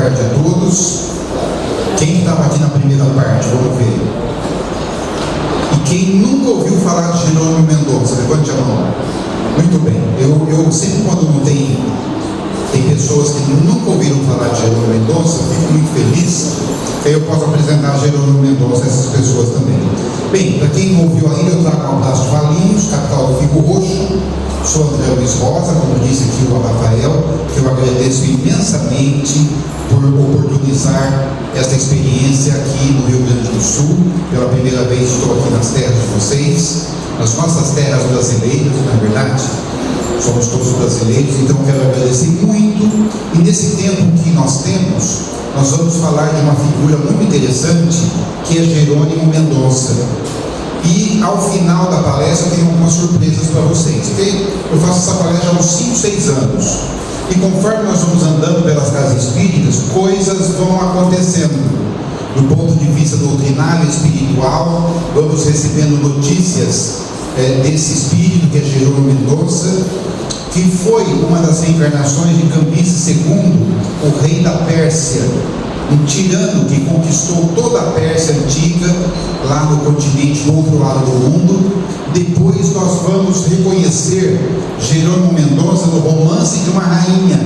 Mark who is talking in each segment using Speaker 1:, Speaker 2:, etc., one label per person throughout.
Speaker 1: tarde a todos. Quem estava aqui na primeira parte? Vamos ver. E quem nunca ouviu falar de Jerônimo Mendonça? Levante a mão. Muito bem. Eu sempre, quando não tem pessoas que nunca ouviram falar de Jerônimo Mendonça, eu fico muito feliz que aí eu posso apresentar Jerônimo Mendonça a essas pessoas também. Bem, para quem não ouviu ainda, eu trago um abraço de Valinhos, capital do Figo Roxo. Sou André Luiz Rosa, como disse aqui o Rafael, que eu agradeço imensamente por oportunizar esta experiência aqui no Rio Grande do Sul. Pela primeira vez estou aqui nas terras de vocês, nas nossas terras brasileiras, na verdade. Somos todos brasileiros, então quero agradecer muito. E nesse tempo que nós temos, nós vamos falar de uma figura muito interessante, que é Jerônimo Mendonça. E ao final da palestra eu tenho algumas surpresas para vocês, porque eu faço essa palestra há uns 5, 6 anos. E conforme nós vamos andando pelas casas espíritas, coisas vão acontecendo. Do ponto de vista doutrinário e espiritual, vamos recebendo notícias desse espírito que é Jerônimo Mendonça, que foi uma das reencarnações de Cambises II, o rei da Pérsia, um tirano que conquistou toda a Pérsia antiga, lá no continente, do outro lado do mundo. Depois nós vamos reconhecer Jerônimo Mendonça no Romance de uma Rainha,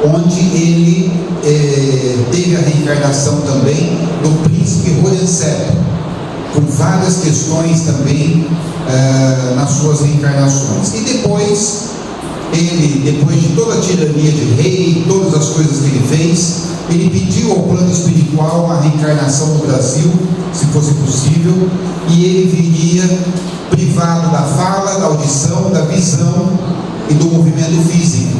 Speaker 1: onde ele teve a reencarnação também do príncipe Horensep, com várias questões também nas suas reencarnações. E depois, depois de toda a tirania de rei, todas as coisas que ele fez, ele pediu ao plano espiritual uma reencarnação no Brasil, se fosse possível, e ele viria privado da fala, da audição, da visão e do movimento físico.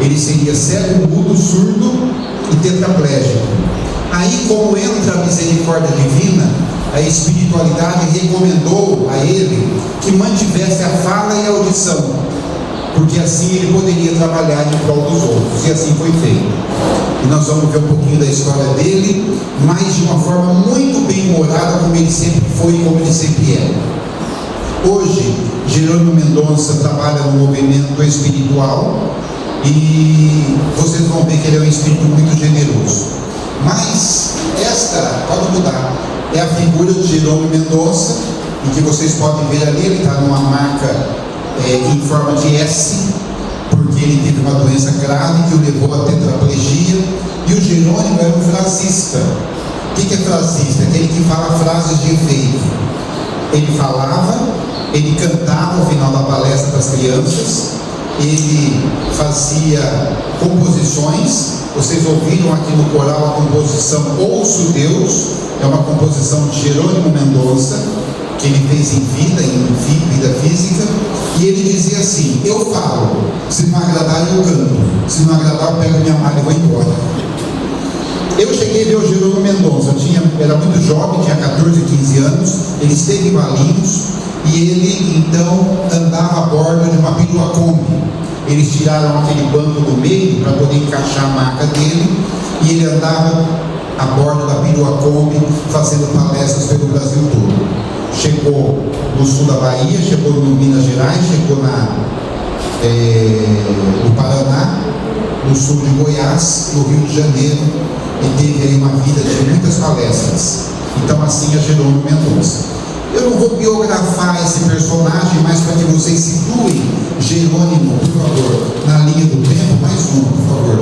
Speaker 1: Ele seria cego, mudo, surdo e tetraplégico. Aí, como entra a misericórdia divina, a espiritualidade recomendou a ele que mantivesse a fala e a audição, porque assim ele poderia trabalhar em prol dos outros, e assim foi feito. E nós vamos ver um pouquinho da história dele, mas de uma forma muito bem humorada, como ele sempre foi e como ele sempre é. Hoje, Jerônimo Mendonça trabalha no movimento espiritual, e vocês vão ver que ele é um espírito muito generoso. Mas esta, pode mudar, é a figura de Jerônimo Mendonça, e que vocês podem ver ali, ele está numa marca em forma de S, porque ele teve uma doença grave que o levou à tetraplegia. E o Jerônimo era um frasista. O que é frasista? Aquele que fala frases de efeito. Ele falava, ele cantava ao final da palestra para as crianças, ele fazia composições. Vocês ouviram aqui no coral a composição Ouço Deus, é uma composição de Jerônimo Mendonça, que ele fez em vida, vida física, e ele dizia assim: eu falo, se não agradar eu canto, se não agradar eu pego minha mala e vou embora. Eu cheguei a ver o Jerônimo Mendonça, era muito jovem, tinha 14, 15 anos, ele esteve em Valinhos, e ele então andava a bordo de uma perua Kombi. Eles tiraram aquele banco do meio para poder encaixar a maca dele, e ele andava a bordo da perua Kombi fazendo palestras pelo Brasil todo. Chegou no sul da Bahia, chegou no Minas Gerais, chegou no Paraná, no sul de Goiás, no Rio de Janeiro, e teve aí uma vida de muitas palestras. Então assim é Jerônimo Mendonça. Eu não vou biografar esse personagem, mas para que vocês situem Jerônimo, por favor, na linha do tempo, mais uma, por favor.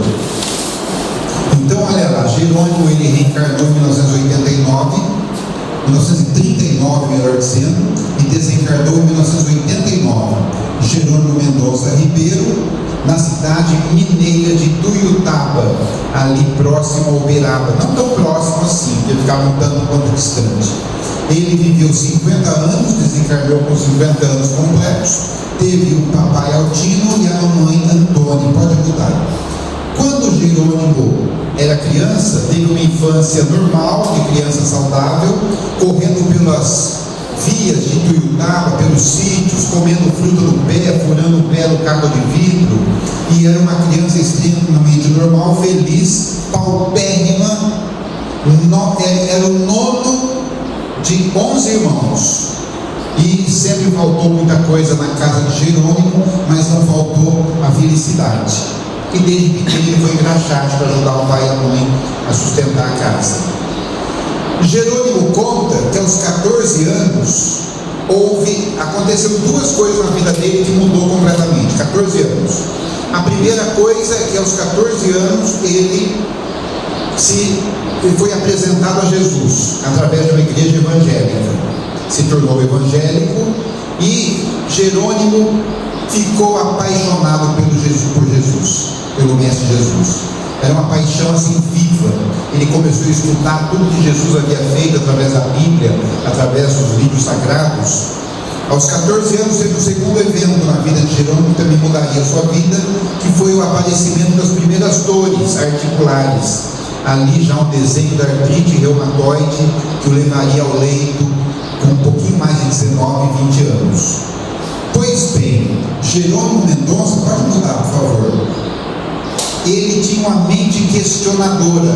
Speaker 1: Então olha lá, Jerônimo ele reencarnou em 1939, melhor dizendo, e desencarnou em 1989. Jerônimo Mendonça Ribeiro, na cidade mineira de Tuiutaba, ali próximo ao Uberaba, não tão próximo assim, porque ficava um tanto quanto distante. Ele viveu 50 anos, desencarnou com 50 anos completos, teve o papai Altino e a mamãe Antônia. Pode ajudar. Quando Jerônimo era criança, teve uma infância normal, de criança saudável, correndo pelas vias de Tuiutaba, pelos sítios, comendo fruta no pé, furando o pé no caco de vidro, e era uma criança extremamente normal, feliz, paupérrima. Era o nono de 11 irmãos, e sempre faltou muita coisa na casa de Jerônimo, mas não faltou a felicidade. e desde pequeno ele foi engraxate para ajudar o pai e a mãe a sustentar a casa. Jerônimo conta que aos 14 anos aconteceu duas coisas na vida dele que mudou completamente. 14 anos. A primeira coisa é que aos 14 anos ele foi apresentado a Jesus através de uma igreja evangélica. Se tornou evangélico e Jerônimo ficou apaixonado por Jesus, pelo Mestre Jesus. Era uma paixão assim viva. Ele começou a estudar tudo que Jesus havia feito através da Bíblia, através dos livros sagrados. Aos 14 anos teve o segundo evento na vida de Jerônimo que também mudaria a sua vida, que foi o aparecimento das primeiras dores articulares. Ali já um desenho da artrite reumatoide que o levaria ao leito com um pouquinho mais de 19, 20 anos. Pois bem, Jerônimo Mendonça, pode mudar, por favor. Ele tinha uma mente questionadora.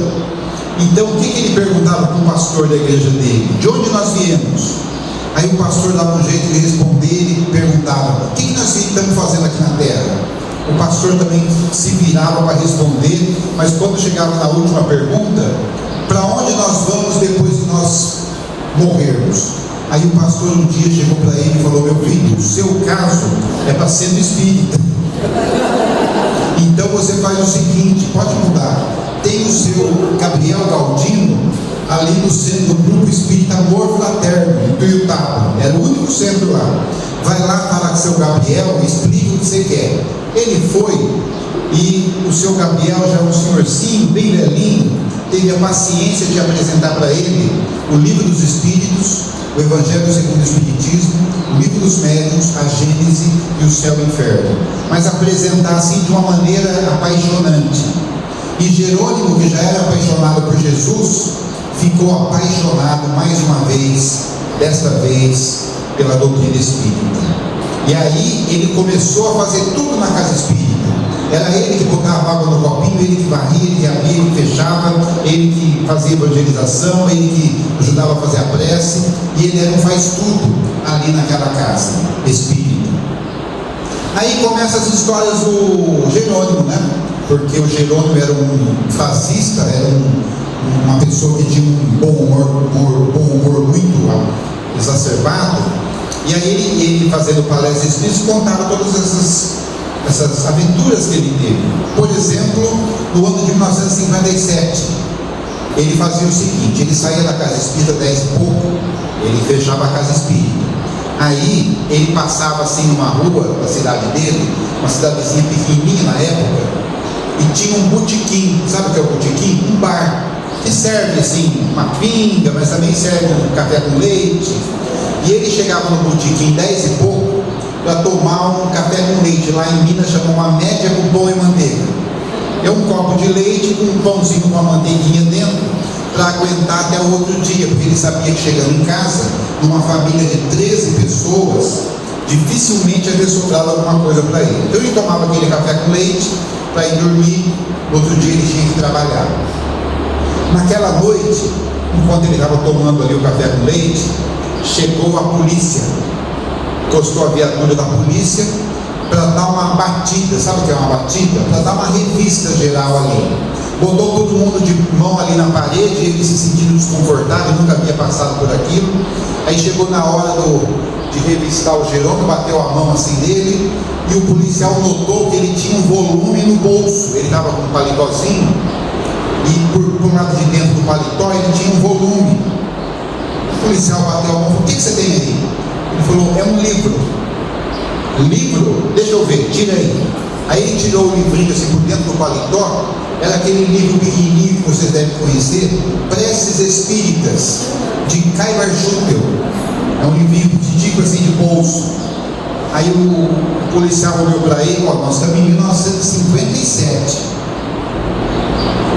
Speaker 1: Então o que ele perguntava para o pastor da igreja dele? De onde nós viemos? Aí o pastor dava um jeito de responder e perguntava: o que nós estamos fazendo aqui na terra? O pastor também se virava para responder, mas quando chegava na última pergunta: para onde nós vamos depois de nós morrermos? Aí o pastor um dia chegou para ele e falou: meu filho, o seu caso é para ser espírita. Então você faz o seguinte, pode mudar. Tem o seu Gabriel Galdino ali no centro do grupo espírita Amor Fraterno, em Tuiutaba. Era o único centro lá. Vai lá falar com o seu Gabriel e explica o que você quer. Ele foi e o seu Gabriel, já um senhorzinho, bem velhinho, teve a paciência de apresentar para ele o Livro dos Espíritos, o Evangelho segundo o Espiritismo, o Livro dos Médiuns, a Gênese e o Céu e o Inferno, mas apresentar assim de uma maneira apaixonante. E Jerônimo, que já era apaixonado por Jesus, ficou apaixonado mais uma vez, desta vez pela doutrina espírita. E aí ele começou a fazer tudo na casa espírita. Era ele que botava água no copinho, ele que varria, ele que abria, ele que fechava, ele que fazia evangelização, ele que ajudava a fazer a prece, e ele era um faz-tudo ali naquela casa espírita. Aí começam as histórias do Jerônimo, né? Porque o Jerônimo era um fascista, era uma pessoa que tinha um bom humor muito exacerbado, e aí ele fazendo palestras espíritas, contava todas essas aventuras que ele teve. Por exemplo, no ano de 1957, ele fazia o seguinte: ele saía da casa espírita 10 e pouco, ele fechava a casa espírita. Aí ele passava assim numa rua da cidade dele, uma cidadezinha pequenininha na época, e tinha um botequim. Sabe o que é o botequim? Um bar que serve assim uma pinga, mas também serve um café com leite. E ele chegava no botequim 10 e pouco para tomar um café com leite. Lá em Minas chamam uma média com pão e manteiga. É um copo de leite com um pãozinho com uma manteiguinha dentro, para aguentar até o outro dia, porque ele sabia que chegando em casa, numa família de 13 pessoas, dificilmente ia ter sobrado alguma coisa para ele. Então ele tomava aquele café com leite para ir dormir. No outro dia ele tinha que trabalhar. Naquela noite, enquanto ele estava tomando ali o café com leite, chegou a polícia, encostou a viatura da polícia para dar uma batida. Sabe o que é uma batida? Para dar uma revista geral ali. Botou todo mundo de mão ali na parede, ele se sentindo desconfortável, nunca havia passado por aquilo. Aí chegou na hora de revistar o Jerônimo, bateu a mão assim dele, e o policial notou que ele tinha um volume no bolso. Ele estava com um paletózinho, e por lado de dentro do paletó ele tinha um volume. O policial bateu a mão e falou: o que você tem aí? Ele falou: é um livro. Livro? Deixa eu ver, tira aí. Aí ele tirou o livrinho assim por dentro do paletó. Era aquele livro pequenininho que vocês devem conhecer, Preces Espíritas, de Caibar Schutel. É um livrinho pequenininho assim de bolso. Aí o policial olhou para ele: ó, nós estamos em 1957.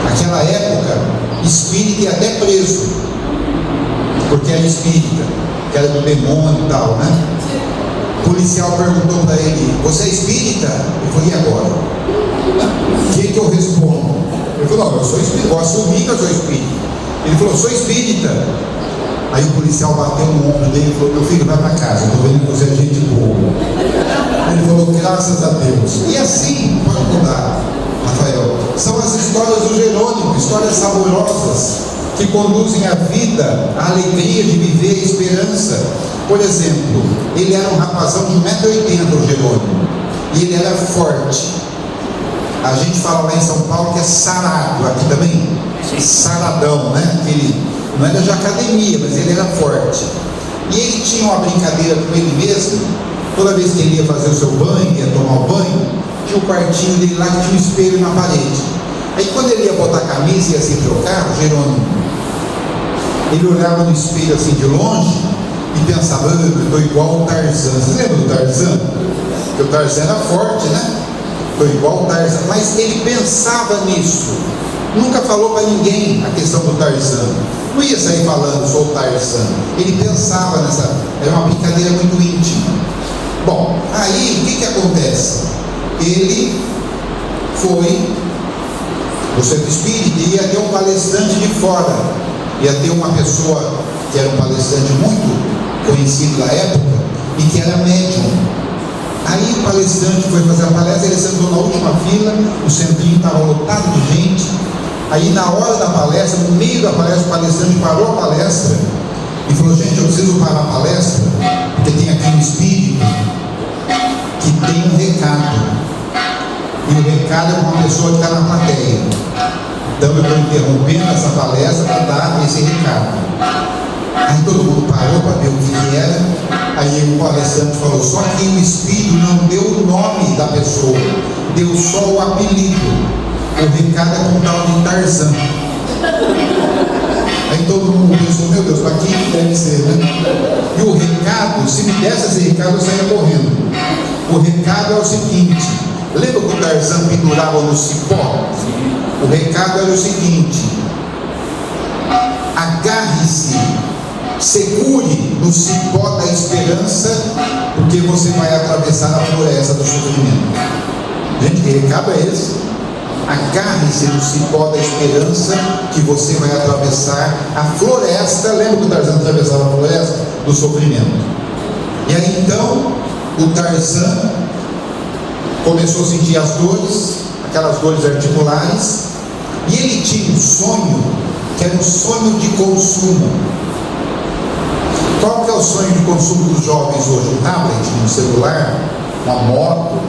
Speaker 1: Naquela época, espírita ia até preso, porque era espírita, que era do demônio e tal, né? O policial perguntou para ele: você é espírita? Ele falou: e agora? O que eu respondo? Ele falou: não, eu sou espírita, eu assumi que eu sou espírita. Ele falou: sou espírita. Aí o policial bateu no ombro dele e falou: meu filho, vai para casa, eu estou vendo que você é gente boa. Ele falou: graças a Deus. E assim, pode mudar. Rafael, são as histórias do Jerônimo, histórias saborosas, que conduzem a vida, a alegria de viver, a esperança. Por exemplo, ele era um rapazão de 1,80 m, o Jerônimo, e ele era forte. A gente fala lá em São Paulo que é sarado, aqui também, saradão, né? Ele não era de academia, mas ele era forte. E ele tinha uma brincadeira com ele mesmo. Toda vez que ele ia fazer o seu banho, ia tomar o banho, tinha o quartinho dele lá que tinha um espelho na parede. Aí quando ele ia botar a camisa e ia se trocar, o Jerônimo, ele olhava no espelho assim de longe e pensava, eu estou igual o Tarzan. Você lembra do Tarzan? Porque o Tarzan era forte, né? Estou igual o Tarzan. Mas ele pensava nisso. Nunca falou para ninguém a questão do Tarzan. Não ia sair falando, sou o Tarzan. Ele pensava nessa. Era uma brincadeira muito íntima. Bom, aí o que acontece? Ele foi no centro espírita e ia ter um palestrante de fora. Ia ter uma pessoa que era um palestrante muito conhecido da época e que era médium. Aí o palestrante foi fazer a palestra, ele sentou na última fila, o centrinho estava lotado de gente. Aí na hora da palestra, no meio da palestra, o palestrante parou a palestra e falou, gente, eu preciso parar a palestra, porque tem aqui um espírito que tem um recado. E o recado é para uma pessoa que está na plateia. Então eu estou interrompendo essa palestra para dar esse recado. Aí todo mundo parou para ver o que era. Aí o palestrante falou, só que o espírito não deu o nome da pessoa, deu só o apelido. O recado é com o tal de Tarzan. Aí todo mundo pensou, meu Deus, para quem deve ser, né? E o recado, se me desse esse recado, eu saía correndo. O recado é o seguinte, lembra que o Tarzan pendurava no cipó? O recado era o seguinte, agarre-se, segure no cipó da esperança, porque você vai atravessar a floresta do sofrimento. Gente, que recado é esse? Agarre-se no cipó da esperança, que você vai atravessar a floresta. Lembra que o Tarzan atravessava a floresta do sofrimento? E aí então o Tarzan começou a sentir as dores, aquelas dores articulares, e ele tinha um sonho que era um sonho de consumo. Qual que é o sonho de consumo dos jovens hoje? Um tablet, um celular, uma moto.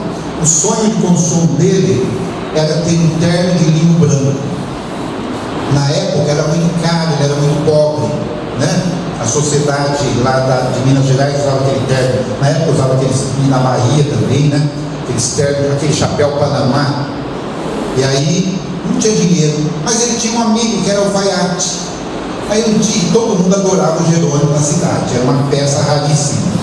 Speaker 1: O sonho de consumo dele era ter um terno de linho branco. Na época era muito caro, ele era muito pobre, né? A sociedade lá de Minas Gerais usava aquele terno. Na época usava aqueles, na Bahia também, né? Aqueles ternos, aquele chapéu Panamá. E aí não tinha dinheiro, mas ele tinha um amigo que era o alfaiate. Aí um dia todo mundo adorava o Jerônimo na cidade, era uma peça raríssima.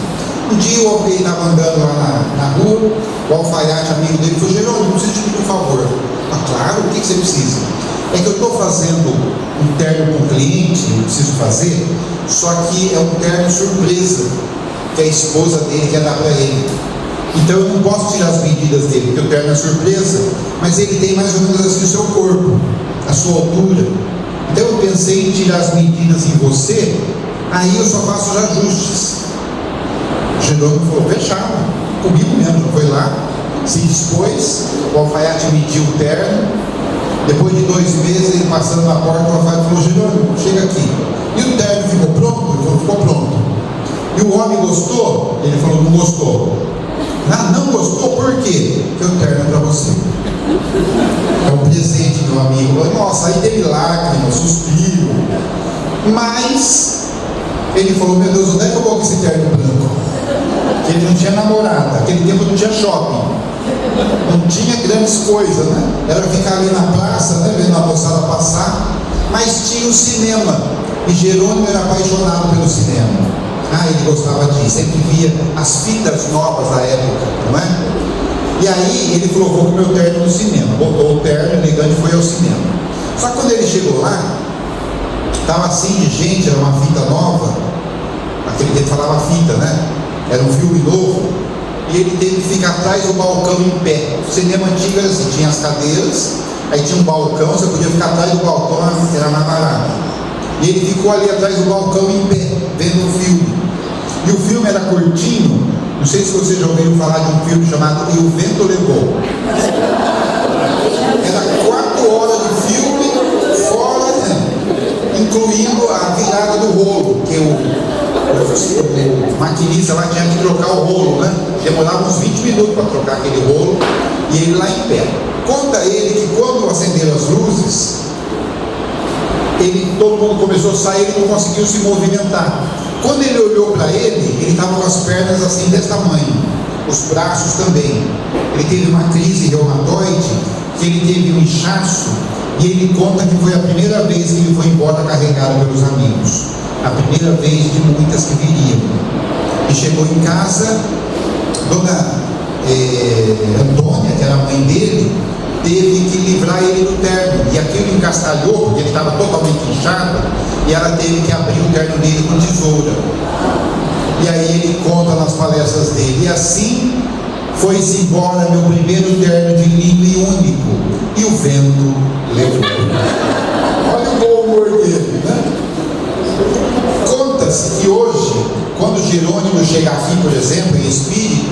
Speaker 1: Um dia ele estava andando lá na rua, o alfaiate amigo dele falou, Jerônimo, preciso te pedir um favor. Ah, claro, o que você precisa? É que eu estou fazendo um terno com cliente, eu preciso fazer, só que é um terno surpresa, que a esposa dele quer dar para ele. Então eu não posso tirar as medidas dele, porque o terno é surpresa, mas ele tem mais ou menos assim o seu corpo, a sua altura. Então eu pensei em tirar as medidas em você, aí eu só faço os ajustes. O Jerônimo falou, fechado, comigo mesmo, foi lá, se dispôs, o alfaiate mediu o terno. Depois de 2 meses, ele passando na porta, o alfaiate falou, Jerônimo, chega aqui. E o terno ficou pronto? Ele falou, ficou pronto. E o homem gostou? Ele falou, não gostou. Não gostou, por quê? Porque o terno é para você. É um presente, meu amigo. Nossa, aí teve lágrimas, suspiro. Mas ele falou, meu Deus, onde é que eu coloco esse terno branco? Porque ele não tinha namorada, naquele tempo não tinha shopping, não tinha grandes coisas, né? Era ficar ali na praça, né, vendo a moçada passar, mas tinha o cinema, e Jerônimo era apaixonado pelo cinema. Ele gostava disso, sempre via as fitas novas da época, não é? E aí ele falou, vou com o meu terno no cinema. Botou o terno, elegante, foi ao cinema. Só que quando ele chegou lá, estava assim de gente, era uma fita nova, aquele que ele falava fita, né? Era um filme novo, e ele teve que ficar atrás do balcão em pé. O cinema antigo era assim, tinha as cadeiras, aí tinha um balcão, você podia ficar atrás do balcão, era mais barato. E ele ficou ali atrás do balcão em pé, vendo o filme. E o filme era curtinho, não sei se vocês já ouviram falar de um filme chamado E o Vento Levou. incluindo a virada do rolo, que o maquinista lá tinha que trocar o rolo, né? Demorava uns 20 minutos para trocar aquele rolo, e ele lá em pé. Conta ele que quando acenderam as luzes, todo mundo começou a sair, ele não conseguiu se movimentar. Quando ele olhou para ele estava com as pernas assim desse tamanho, os braços também. Ele teve uma crise reumatoide, que ele teve um inchaço, e ele conta que foi a primeira vez que ele foi embora carregado pelos amigos, a primeira vez de muitas que viriam. E chegou em casa, dona Antônia, que era a mãe dele, teve que livrar ele do terno, e aquilo encastalhou, porque ele estava totalmente inchado, e ela teve que abrir o terno dele com tesoura. E aí ele conta nas palestras dele: e assim foi-se embora meu primeiro terno de linho e único, e o vento levou. Olha o bom humor dele, né? Conta-se que hoje, quando Jerônimo chega aqui, por exemplo, em espírito,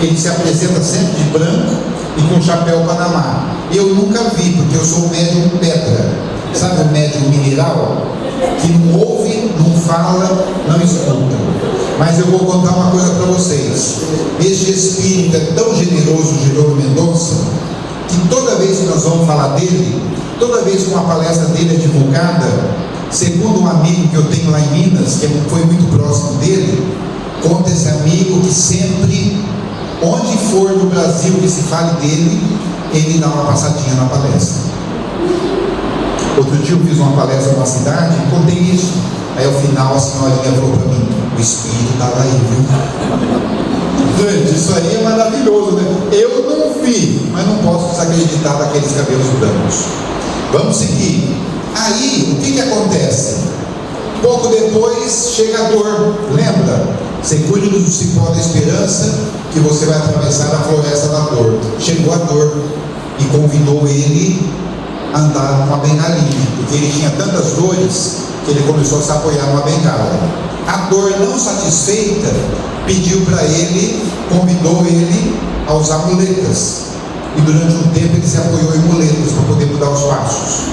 Speaker 1: ele se apresenta sempre de branco e com chapéu Panamá. Eu nunca vi, porque eu sou médium pedra, sabe o médium mineral? Que não ouve, não fala, não escuta. Mas eu vou contar uma coisa para vocês. Este espírito é tão generoso, Jerônimo Mendonça, que toda vez que nós vamos falar dele, toda vez que uma palestra dele é divulgada, segundo um amigo que eu tenho lá em Minas, que foi muito próximo dele, conta esse amigo que sempre, onde for no Brasil que se fale dele, ele dá uma passadinha na palestra. Outro dia eu fiz uma palestra numa cidade e contei isso. Aí ao final a senhorinha falou para mim: o espírito estava aí, viu? Gente, isso aí é maravilhoso, né? Eu não vi, mas não posso desacreditar daqueles cabelos brancos. Vamos seguir. Aí, o que acontece? Pouco depois chega a dor. Lembra? Você cuide do cipó da esperança, que você vai atravessar a floresta da dor. Chegou a dor e convidou ele a andar com a bengalinha, porque ele tinha tantas dores que ele começou a se apoiar numa bengala. A dor, não satisfeita, pediu para ele, convidou ele a usar muletas. E durante um tempo ele se apoiou em muletas para poder mudar os passos.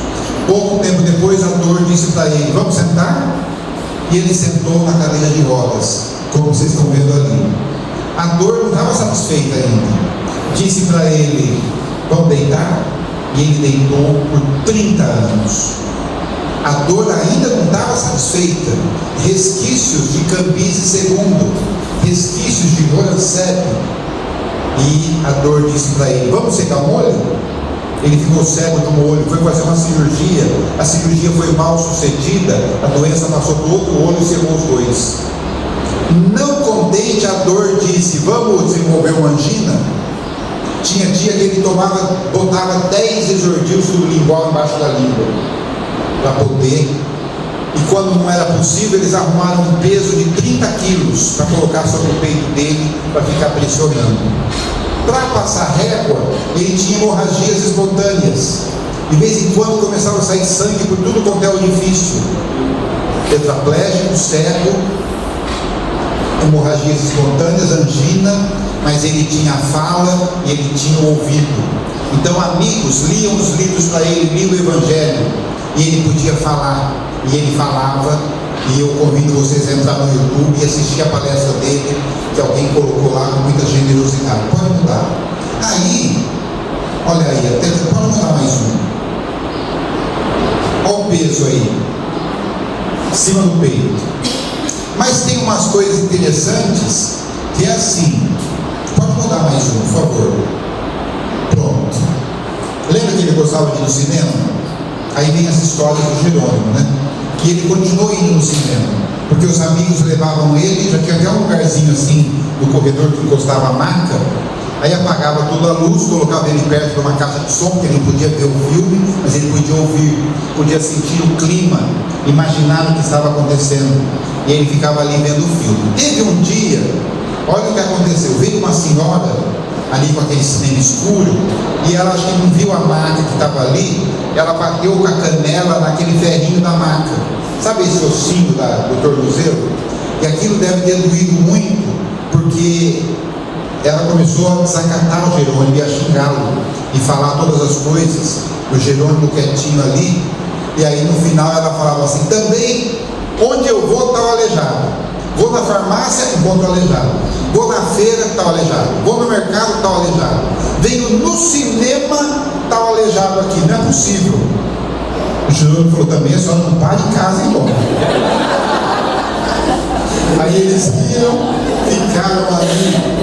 Speaker 1: Pouco tempo depois a dor disse para ele: vamos sentar? E ele sentou na cadeira de rodas, como vocês estão vendo ali. A dor não estava satisfeita ainda. Disse para ele: vamos deitar? E ele deitou por 30 anos. A dor ainda não estava satisfeita. Resquícios de Cambyse II, resquícios de Horancep. E a dor disse para ele: vamos secar o olho? Ele ficou cego de um olho, foi fazer uma cirurgia. A cirurgia foi mal sucedida, a doença passou para o outro olho e cerrou os dois. Não contente, a dor disse: vamos desenvolver uma angina? Tinha dia que ele botava 10 exordil sublingual embaixo da língua, para poder. E quando não era possível, eles arrumaram um peso de 30 quilos para colocar sobre o peito dele, para ficar pressionando. Para passar régua, ele tinha hemorragias espontâneas. De vez em quando começava a sair sangue por tudo quanto é orifício. Tetraplégico, cego, hemorragias espontâneas, angina, mas ele tinha a fala e ele tinha o ouvido. Então amigos liam os livros para ele, liam o Evangelho, e ele podia falar, e ele falava. E eu convido vocês a entrar no YouTube e assistir a palestra dele, que alguém colocou lá com muita generosidade. Pode mudar. Aí, olha aí, até pode mudar mais um. Olha o peso aí, em cima do peito. Mas tem umas coisas interessantes, que é assim. Pode mudar mais um, por favor. Pronto. Lembra que ele gostava de ir no cinema? Aí vem as histórias do Jerônimo, né? E ele continuou indo no cinema, porque os amigos levavam ele, já tinha até um lugarzinho assim no corredor que encostava a maca. Aí apagava toda a luz, colocava ele perto de uma caixa de som, que ele não podia ver o filme, mas ele podia ouvir, podia sentir o clima, imaginar o que estava acontecendo, e ele ficava ali vendo o filme. Teve um dia, olha o que aconteceu, veio uma senhora ali com aquele cinema escuro, e ela acho que não viu a maca que estava ali, ela bateu com a canela naquele ferrinho da maca, sabe esse ossinho do tornozelo? E aquilo deve ter doído muito, porque ela começou a desacatar o Jerônimo e a xingá-lo, e falar todas as coisas. O Jerônimo quietinho ali, E aí no final ela falava assim: também, onde eu vou está o aleijado. Vou na farmácia, encontro o aleijado. Vou na feira, está o aleijado. Vou no mercado, está o aleijado. Venho no cinema, está o aleijado aqui. Não é possível. O Jerônimo falou também: só não para em casa e embora. Aí eles iam, ficaram ali.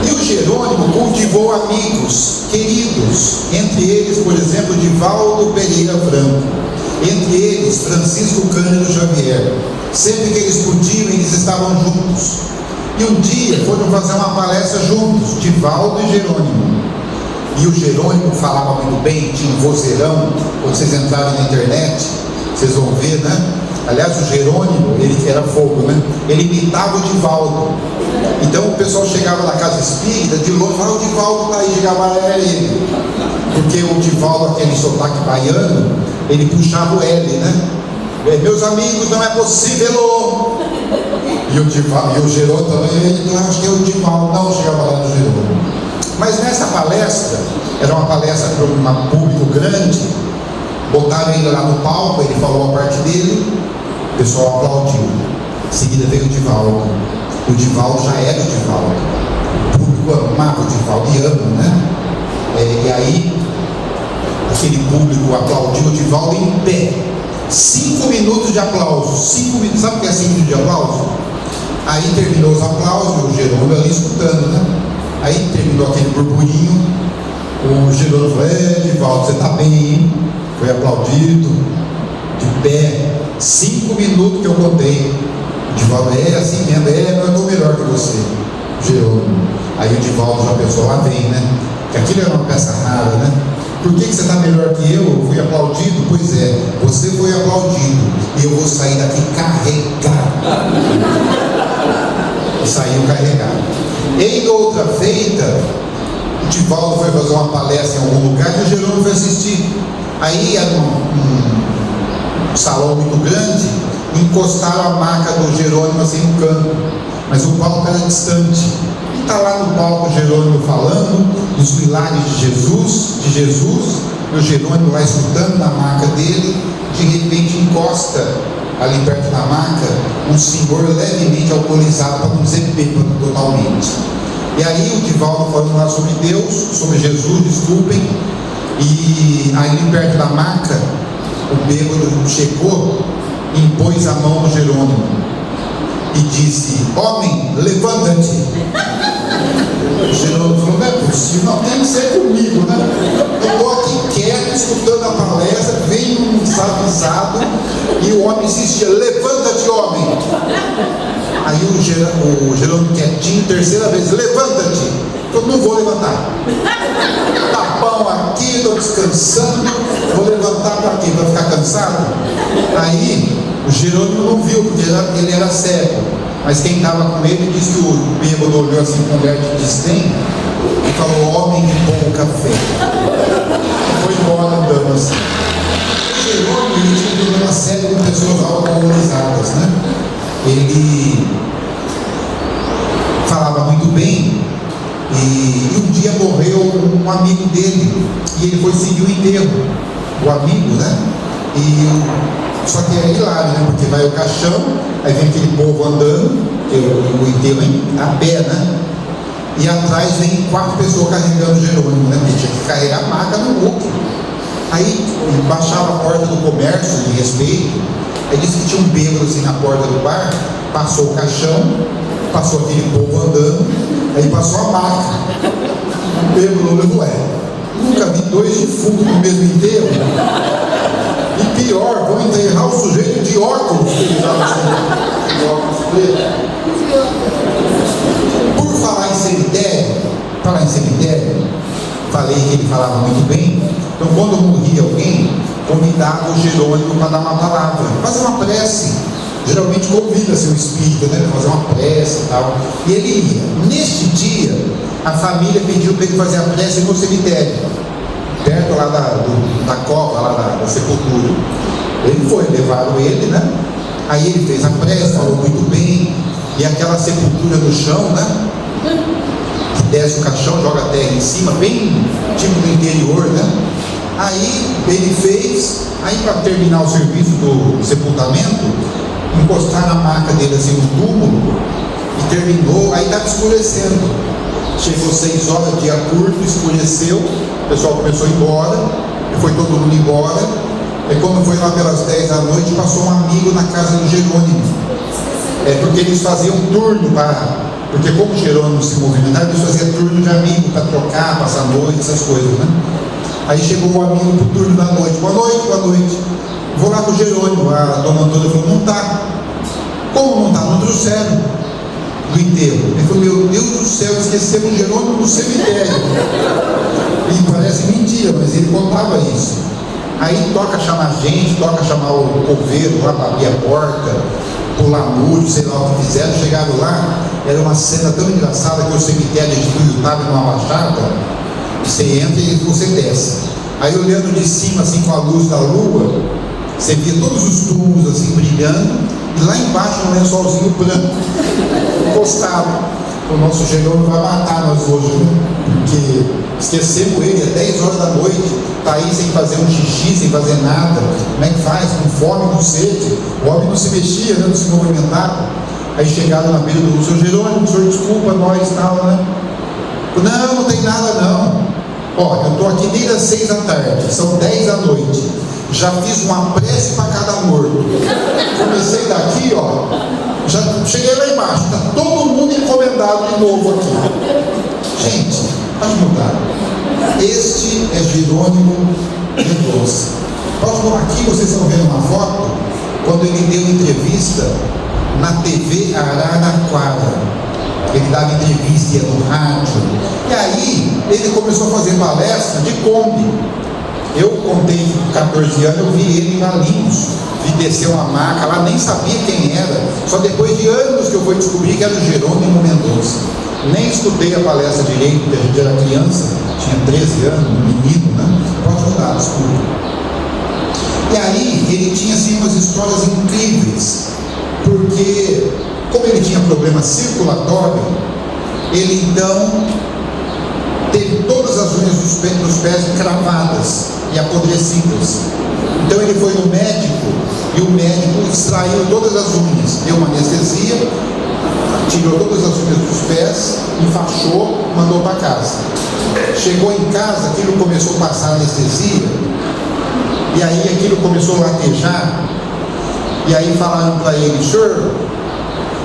Speaker 1: E o Jerônimo cultivou amigos queridos, entre eles, por exemplo, Divaldo Pereira Franco, entre eles Francisco Cândido Xavier. Sempre que eles podiam, eles estavam juntos. E um dia foram fazer uma palestra juntos, Divaldo e Jerônimo. E o Jerônimo falava muito bem, tinha um vozeirão. Quando vocês entrarem na internet, vocês vão ver, né? Aliás, o Jerônimo, ele era fogo, né? Ele imitava o Divaldo. Então o pessoal chegava na casa espírita, de longe, falava: o Divaldo está aí, chegava, era ele. Porque o Divaldo, aquele sotaque baiano, ele puxava o L, né? Meus amigos, não é possível. E o Jerônimo também, então acho que é o Divaldo. Não, chegava lá no Jerônimo. Mas nessa palestra, era uma palestra para um público grande, botaram ele lá no palco, ele falou a parte dele, o pessoal aplaudiu. Em seguida veio o Divaldo. O Divaldo já era o Divaldo. O público amava o Divaldo e ama, né? E aí, aquele público aplaudiu o Divaldo em pé. 5 minutos de aplauso. 5 minutos. Sabe o que é 5 minutos de aplauso? Aí terminou os aplausos, o Jerônimo ali escutando, né? Aí terminou aquele burburinho. O Jerônimo falou: Divaldo, você está bem, hein? Foi aplaudido, de pé. 5 minutos que eu contei. O Divaldo: é assim mesmo, mas eu estou melhor que você, Jerônimo. Aí o Divaldo já pensou: lá vem, né? Que aquilo era uma peça rara, né? Por que você está melhor que eu? Fui aplaudido? Pois é, você foi aplaudido e eu vou sair daqui carregado. E saiu carregado. Em outra feita, o Divaldo foi fazer uma palestra em algum lugar e o Jerônimo foi assistir. Aí era um salão muito grande, encostaram a maca do Jerônimo assim no canto, mas o palco era distante. E está lá no palco o Jerônimo falando dos milagres de Jesus, e o Jerônimo lá escutando na maca dele. De repente encosta ali perto da maca um senhor levemente alcoolizado, para não dizer bêbado totalmente. E aí o Divaldo falando lá sobre Deus, sobre Jesus, desculpem. E ali perto da maca, o bêbado chegou e impôs a mão no Jerônimo e disse: homem, levanta-te. O Jerônimo falou: não é possível, não tem que ser comigo, né? Eu estou aqui quieto, escutando a palestra, vem um desavisado e o homem insistia: levanta-te, homem. Aí o Jerônimo quietinho, terceira vez: levanta-te. Eu não vou levantar. Tá bom aqui, estou descansando, vou levantar para quê? Para ficar cansado? Aí o Jerônimo não viu, porque ele era cego. Mas quem estava com ele disse que o bêbado olhou assim com um olhar de desdém e falou: homem de pouca fé. Foi embora andando assim. O Jerônimo, ele tinha um problema sério com pessoas alcoolizadas, né? Ele falava muito bem. E um dia morreu um amigo dele e ele foi seguir o enterro, o amigo, né? Só que é hilário, né? Porque vai o caixão, aí vem aquele povo andando, o enterro é a pé, né? E atrás vem 4 pessoas carregando o Jerônimo, né? Porque tinha que carregar a maca no outro. Aí baixava a porta do comércio, de respeito. Aí disse que tinha um bêbado assim na porta do bar, passou o caixão, passou aquele povo andando, aí passou a maca. O bêbado olhou: nunca vi 2 defuntos no mesmo enterro. E pior, vão enterrar o sujeito de óculos, que ele estava assim, de óculos preto. Por falar em cemitério, falei que ele falava muito bem. Então, quando morria alguém, convidava o Jerônimo para dar uma palavra, fazer uma prece. Geralmente convida-se o espírito, né, para fazer uma prece e tal. E ele ia. Neste dia, a família pediu para ele fazer a prece no cemitério, perto lá da cova, lá da sepultura. Ele foi, levaram ele, né? Aí ele fez a prece, falou muito bem. E aquela sepultura no chão, né? Que desce o caixão, joga a terra em cima, bem tipo do interior, né? Aí Ele fez, aí para terminar o serviço do sepultamento, encostaram a maca dele assim no túmulo, e terminou, aí estava escurecendo. Chegou 6 horas, dia curto, escureceu, o pessoal começou a ir embora, e foi todo mundo embora. E quando foi lá pelas 10 da noite, passou um amigo na casa do Jerônimo. Porque eles faziam turno porque como o Jerônimo se movimentava, eles faziam turno de amigo para trocar, passar a noite, essas coisas, né? Aí chegou o amigo pro turno da noite. Boa noite. Vou lá com o Jerônimo. A dona Antônia falou, não está. Como não está? Não trouxeram do enterro. Ele falou, meu Deus do céu, esquecemos o Jerônimo no cemitério. E parece mentira, mas ele contava isso. Aí toca chamar gente, toca chamar o coveiro lá para abrir a porta, pular muro, sei lá o que fizeram. Chegaram lá, era uma cena tão engraçada que o cemitério de Tuiutaba estava numa baixada. Você entra e você desce. Aí olhando de cima assim com a luz da lua, você via todos os túmulos assim brilhando, e lá embaixo um lençolzinho branco encostado. O nosso Jerônimo vai matar nós hoje, né? Porque esquecemos ele, é 10 horas da noite, está aí sem fazer um xixi, sem fazer nada. Como é que faz? Com fome, com sede. O homem não se mexia, né? Não se movimentava. Aí chegaram na beira do seu Jerônimo, o senhor desculpa nós e tal, né? Não tem nada não. Ó, eu estou aqui desde as 6 da tarde, são 10 da noite. Já fiz uma prece para cada morto. Comecei daqui, ó. Já cheguei lá embaixo, está todo mundo encomendado de novo aqui. Gente, pode mudar. Este é Jerônimo Mendonça. Aqui vocês estão vendo uma foto, quando ele deu entrevista na TV Araraquara. Ele dava entrevista, ia no rádio. E aí, ele começou a fazer palestra de Kombi. Eu contei com 14 anos, eu vi ele em Valinhos. Vi descer uma maca lá, nem sabia quem era. Só depois de anos que eu fui descobrir que era o Jerônimo Mendonça. Nem escutei a palestra direito, porque a gente era criança, tinha 13 anos, um menino, né? Pode mudar, desculpa. E aí, ele tinha assim umas histórias incríveis, porque como ele tinha problema circulatório, ele então teve todas as unhas dos pés cravadas e apodrecidas. Então ele foi no médico e o médico extraiu todas as unhas, deu uma anestesia, tirou todas as unhas dos pés, enfaixou, mandou para casa. Chegou em casa, aquilo começou a passar anestesia, e aí aquilo começou a latejar, e aí falaram para ele, senhor,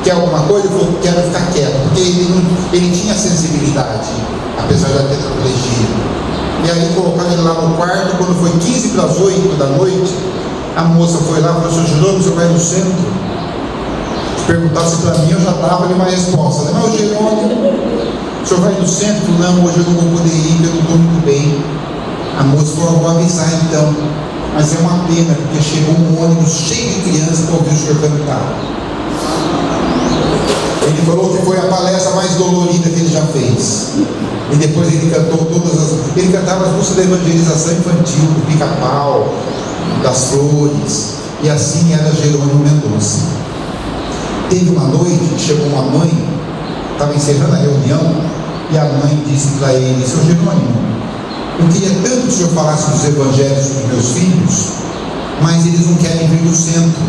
Speaker 1: quer alguma coisa? Ele falou, quero ficar quieto, porque ele tinha sensibilidade, apesar da tetraplegia. E aí colocaram ele lá no quarto. Quando foi 15 para as 8 da noite, a moça foi lá e falou, seu Jerônimo, você vai no centro? Se perguntasse para mim, eu já dava-lhe uma resposta, né? Mas o Jerônimo, o senhor vai no centro? Não, hoje eu não vou poder ir, eu não estou muito bem. A moça falou, vou avisar então. Mas é uma pena, porque chegou um ônibus cheio de crianças para ouvir o senhor cantar. Ele falou que foi a palestra mais dolorida que ele já fez. E depois ele cantou ele cantava as músicas da evangelização infantil, do Pica-Pau, das Flores, e assim era Jerônimo Mendonça. Teve uma noite que chegou uma mãe, estava encerrando a reunião, e a mãe disse para ele, seu Jerônimo, eu queria tanto que o senhor falasse dos evangelhos dos meus filhos, mas eles não querem vir do centro.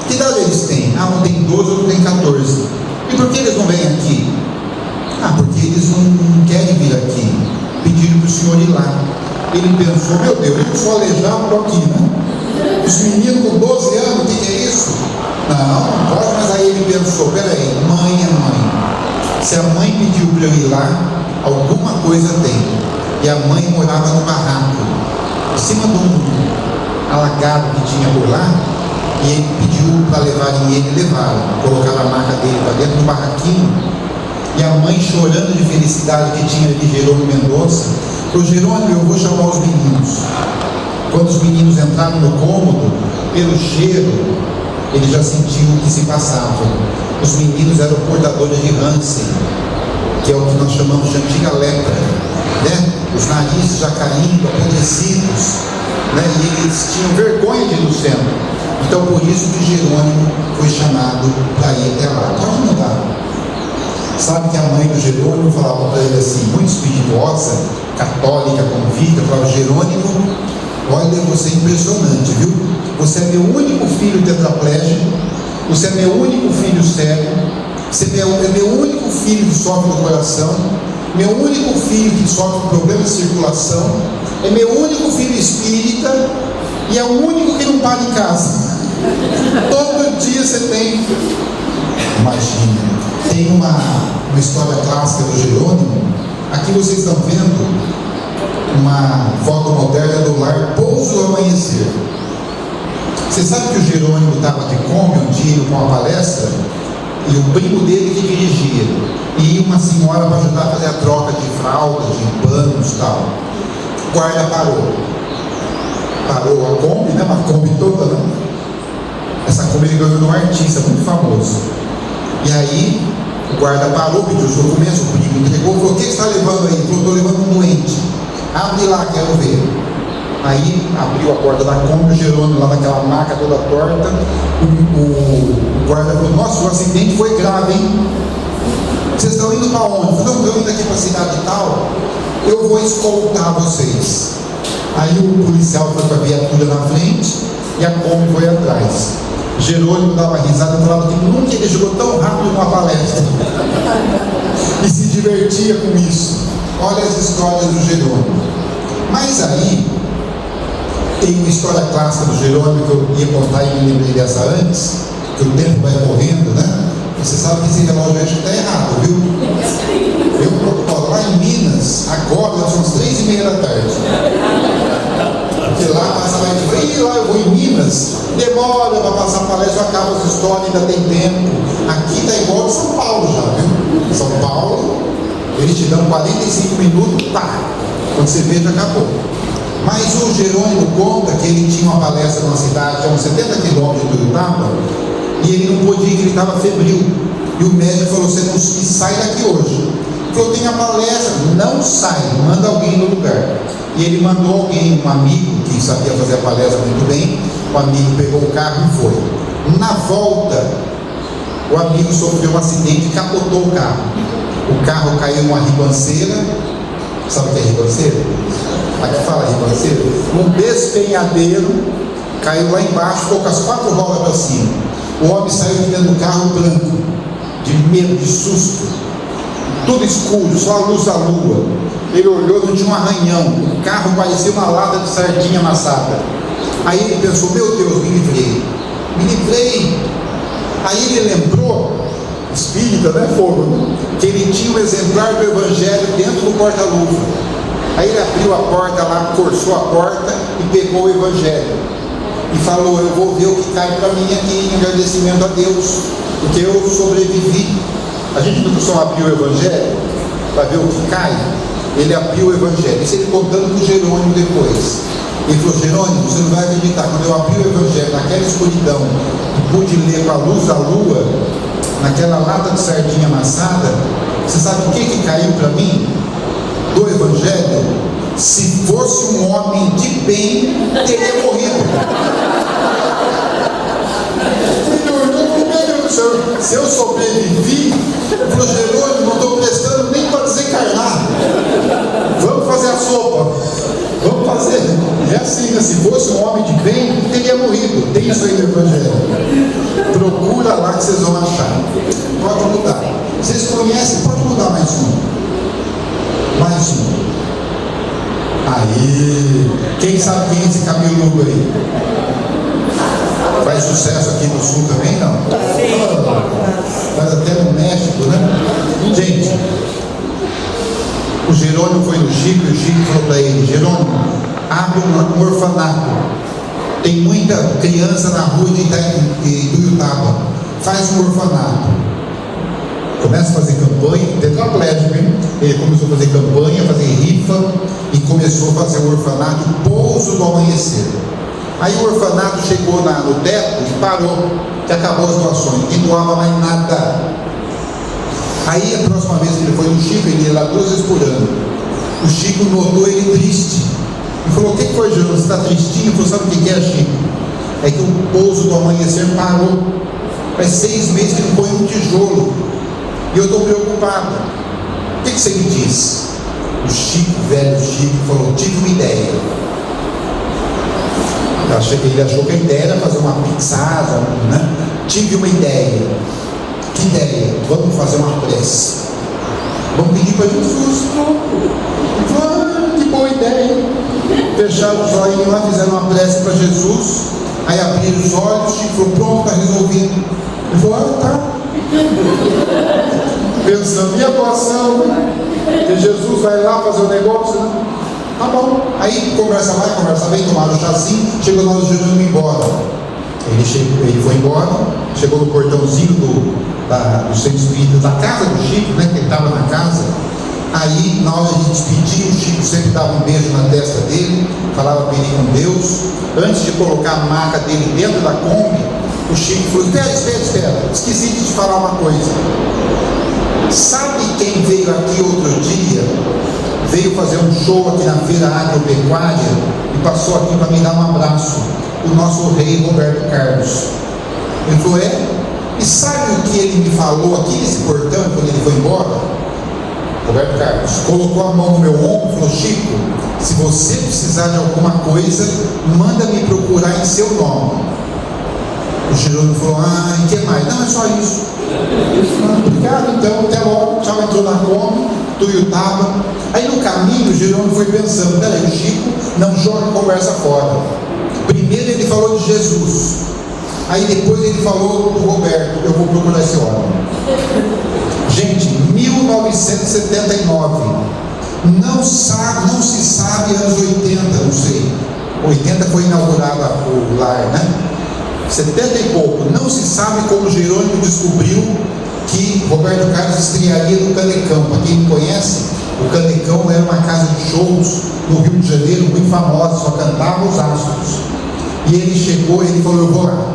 Speaker 1: Que idade eles têm? Um tem 12, outro tem 14. E por que eles não vêm aqui? Porque eles não querem vir aqui. Pediram para o senhor ir lá. Ele pensou, meu Deus, eu sou aleijado, estou aqui, né? Os meninos com 12 anos, o que é isso? Não pode, mas aí ele pensou, peraí, mãe é mãe. Se a mãe pediu para eu ir lá, alguma coisa tem. E a mãe morava no barraco, em cima de um alagado que tinha por lá, e ele pediu para levarem ele, levaram, colocaram a maca dele para dentro do barraquinho, e a mãe chorando de felicidade que tinha ali Jerônimo Mendonça, falou, Jerônimo, eu vou chamar os meninos. Quando os meninos entraram no cômodo, pelo cheiro, ele já sentiu o que se passava. Os meninos eram portadores de Hansen, que é o que nós chamamos de antiga lepra, né? Os narizes já caindo, apodrecidos, né? E eles tinham vergonha de ir no centro. Então por isso que Jerônimo foi chamado para ir até lá. Pode mudar. Sabe que a mãe do Jerônimo falava para ele assim, muito espirituosa, católica, convicta, falava, Jerônimo, olha, olha, você é impressionante, viu? Você é meu único filho tetraplégico, você é meu único filho cego, você é meu único filho que sofre do coração, meu único filho que sofre com problema de circulação, é meu único filho espírita e é o único que não para em casa. Todo dia você tem. Imagina, tem uma história clássica do Jerônimo. Aqui vocês estão vendo uma foto moderna do lar Pouso do Amanhecer. Você sabe que o Jerônimo estava de Kombi um dia com uma palestra e o primo dele que dirigia, e uma senhora para ajudar a fazer a troca de fraldas, de panos e tal. O guarda parou a Kombi, né? Uma Kombi toda, né? Essa Kombi ele ganhou de um artista muito famoso. E aí o guarda parou, pediu os documentos, o primo entregou, falou: o que você está levando aí? Ele falou: estou levando um doente. Abre lá, quero ver. Aí abriu a porta da Kombi, o Jerônimo lá naquela maca toda torta. O guarda falou: nossa, o acidente foi grave, hein? Vocês estão indo para onde? Eu falei: não, estou indo aqui para a cidade tal, eu vou escoltar vocês. Aí o policial foi com a viatura na frente e a Kombi foi atrás. Jerônimo dava risada e falava que nunca ele jogou tão rápido numa palestra e se divertia com isso. Olha as histórias do Jerônimo. Mas aí tem uma história clássica do Jerônimo que eu ia contar e me lembrei dessa antes, que o tempo vai correndo, né? Você sabe que esse relógio está errado, viu? Eu lá em Minas, agora são as 3:30 da tarde. Porque lá passa mais frio, lá eu vou em Minas, demora para passar a palestra, acaba as histórias, ainda tem tempo. Aqui está igual de São Paulo já, viu? São Paulo, eles te dão 45 minutos, pá, quando você vê já acabou. Mas o Jerônimo conta que ele tinha uma palestra numa cidade a uns 70 quilômetros de Tuiutaba, e ele não podia, que ele estava febril. E o médico falou: você não sai daqui hoje. Ele falou: tem a palestra, não sai, manda alguém no lugar. E ele mandou alguém, um amigo que sabia fazer a palestra muito bem. O amigo pegou o carro e foi. Na volta, o amigo sofreu um acidente e capotou o carro. O carro caiu numa ribanceira. Sabe o que é ribanceira? Aqui fala ribanceira. Um despenhadeiro, caiu lá embaixo, ficou com as 4 rodas para cima. O homem saiu de dentro do carro branco, de medo, de susto, tudo escuro, só a luz da lua. Ele olhou, não tinha um arranhão, o carro parecia uma lata de sardinha amassada. Aí ele pensou: meu Deus, me livrei. Aí ele lembrou, espírita, né, fogo, né? Que ele tinha um exemplar do Evangelho dentro do porta-luva. Aí ele abriu a porta lá, forçou a porta e pegou o Evangelho e falou: eu vou ver o que cai para mim aqui em agradecimento a Deus, porque eu sobrevivi. A gente não só abriu o Evangelho para ver o que cai. Ele abriu o Evangelho. Isso ele contando com o Jerônimo depois. Ele falou: Jerônimo, você não vai acreditar, quando eu abri o Evangelho naquela escuridão e pude ler com a luz da lua, naquela lata de sardinha amassada, você sabe o que caiu para mim do Evangelho? Se fosse um homem de bem, teria morrido. Meu Deus do céu, se eu sobrevivi, pro Jerônimo, não estou prestando nem para desencarnar. Vamos fazer a sopa. Vamos fazer. É assim, né? Se fosse um homem de bem, teria morrido. Tem isso aí no Evangelho. Procura lá que vocês vão achar. Pode mudar. Vocês conhecem? Pode mudar mais um. Mais um. Aí, quem sabe quem é esse cabeludo aí? Faz sucesso aqui no sul também, não? Faz até no México, né? Gente, o Jerônimo foi no Chico e o Chico falou para ele: Jerônimo, abre um orfanato. Tem muita criança na rua de Tuiutaba. Faz um orfanato. Começa a fazer campanha, tetraplégico, hein? Ele começou a fazer campanha, fazer rifa e começou a fazer o orfanato Pouso do Amanhecer. Aí o orfanato chegou no teto e parou, que acabou as doações, e doava mais nada. Aí a próxima vez que ele foi no Chico, ele ia lá 2 vezes por ano. O Chico notou ele triste e falou: o que foi, João? Você está tristinho? Ele falou: sabe o que é, Chico? É que o Pouso do Amanhecer parou. Faz 6 meses que não põe um tijolo. E eu estou preocupado. O que você me diz? O Chico, velho Chico, falou: tive uma ideia. Ele achou que a ideia era fazer uma pizzada, né? Tive uma ideia. Que ideia? Vamos fazer uma prece. Vamos pedir para Jesus. Que boa ideia. Fecharam os olhos lá, fizeram uma prece para Jesus. Aí abriram os olhos, Chico falou, pronto, está resolvido. Ele falou, tá. Pensando, e a doação? Que Jesus vai lá fazer o negócio, né? Tá bom. Aí conversa vai, conversa vem, tomaram o chazinho, chegou na hora do Jerônimo ir embora. Ele foi embora, chegou no portãozinho do centro espírita, da casa do Chico, né? Que ele estava na casa. Aí, na hora de despedir, o Chico sempre dava um beijo na testa dele, falava bem com Deus. Antes de colocar a maca dele dentro da Kombi, o Chico falou, espera, esqueci de te falar uma coisa. Sabe quem veio aqui outro dia? Veio fazer um show aqui na feira agropecuária e passou aqui para me dar um abraço. O nosso rei Roberto Carlos. Ele falou, e sabe o que ele me falou aqui nesse portão quando ele foi embora? Roberto Carlos colocou a mão no meu ombro e falou, Chico, se você precisar de alguma coisa, manda me procurar em seu nome. O Jerônimo falou, e que mais? Não, é só isso. Obrigado, então, até logo. Tchau, entrou na Kombi, Tuiutaba. Aí no caminho, o Jerônimo foi pensando, peraí, o Chico não joga conversa fora. Primeiro ele falou de Jesus. Aí depois ele falou do Roberto, eu vou procurar esse homem. Gente, 1979. Não se sabe anos 80, não sei. 80 foi inaugurado o lar, né? 70 e pouco. Não se sabe como Jerônimo descobriu que Roberto Carlos estrearia no Canecão. Para quem não conhece, o Canecão era uma casa de shows no Rio de Janeiro, muito famosa, só cantava os astros. E ele chegou e ele falou, eu vou lá.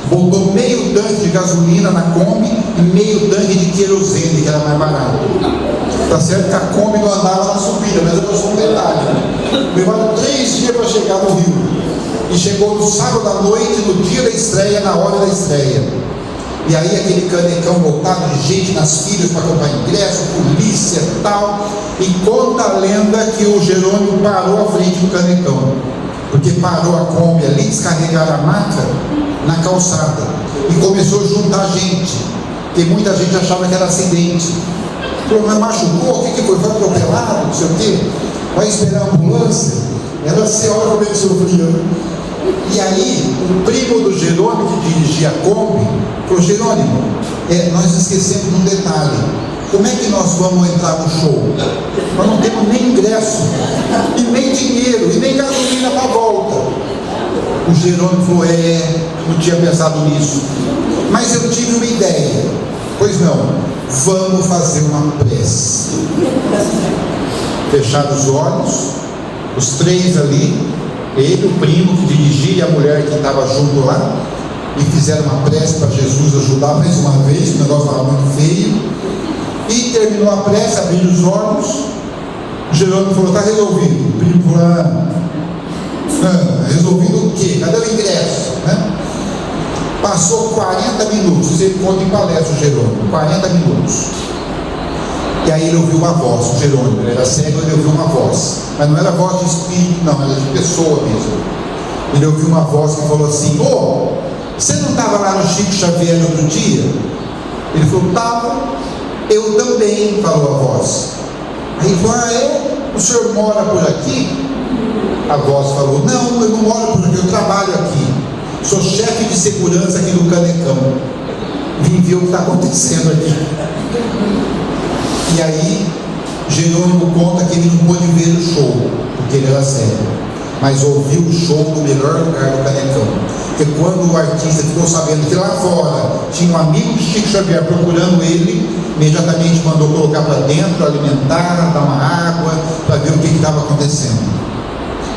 Speaker 1: Botou meio tanque de gasolina na Kombi e meio tanque de querosene, que era mais barato. Tá certo que a Kombi não andava na subida, mas era só um detalhe. Levaram 3 dias para chegar no Rio. E chegou no sábado à noite, no dia da estreia, na hora da estreia. E aí aquele Canecão lotado de gente nas filas para comprar ingresso, polícia e tal. E conta a lenda que o Jerônimo parou à frente do Canecão. Porque parou a Kombi ali, descarregaram a maca na calçada e começou a juntar gente, porque muita gente achava que era acidente. Falou, mas machucou? O que foi? Foi atropelado? Não sei o quê? Vai esperar a ambulância? Era assim, olha como ele sofria. E aí, o primo do Jerônimo, que dirigia a Kombi, falou, Jerônimo, nós esquecemos de um detalhe. Como é que nós vamos entrar no show? Nós não temos nem ingresso, e nem dinheiro, e nem gasolina para a volta. O Jerônimo falou, não tinha pensado nisso. Mas eu tive uma ideia. Pois não, vamos fazer uma prece. Fecharam os olhos, os 3 ali, ele, o primo que dirigia e a mulher que estava junto lá, e fizeram uma prece para Jesus ajudar mais uma vez, o negócio estava muito feio. E terminou a prece, abriu os olhos. O Jerônimo falou, está resolvido. O primo falou, resolvido o quê? Cadê o ingresso? Né? Passou 40 minutos. Você conta em palestra o Jerônimo, 40 minutos. E aí ele ouviu uma voz, o Jerônimo, ele era cego, ele ouviu uma voz. Mas não era voz de espírito, não, era de pessoa mesmo. Ele ouviu uma voz que falou assim, você não estava lá no Chico Xavier no outro dia? Ele falou, estava. Eu também, falou a voz. Aí ele falou, o senhor mora por aqui? A voz falou, não, eu não moro por aqui, eu trabalho aqui. Sou chefe de segurança aqui do Canecão. Vim ver o que está acontecendo aqui. E aí, Jerônimo conta que ele não pôde ver o show, porque ele era cego. Mas ouviu o show no melhor lugar do Canecão. Porque quando o artista ficou sabendo que lá fora tinha um amigo de Chico Xavier procurando ele, imediatamente mandou colocar para dentro, alimentar, dar uma água, para ver o que estava acontecendo.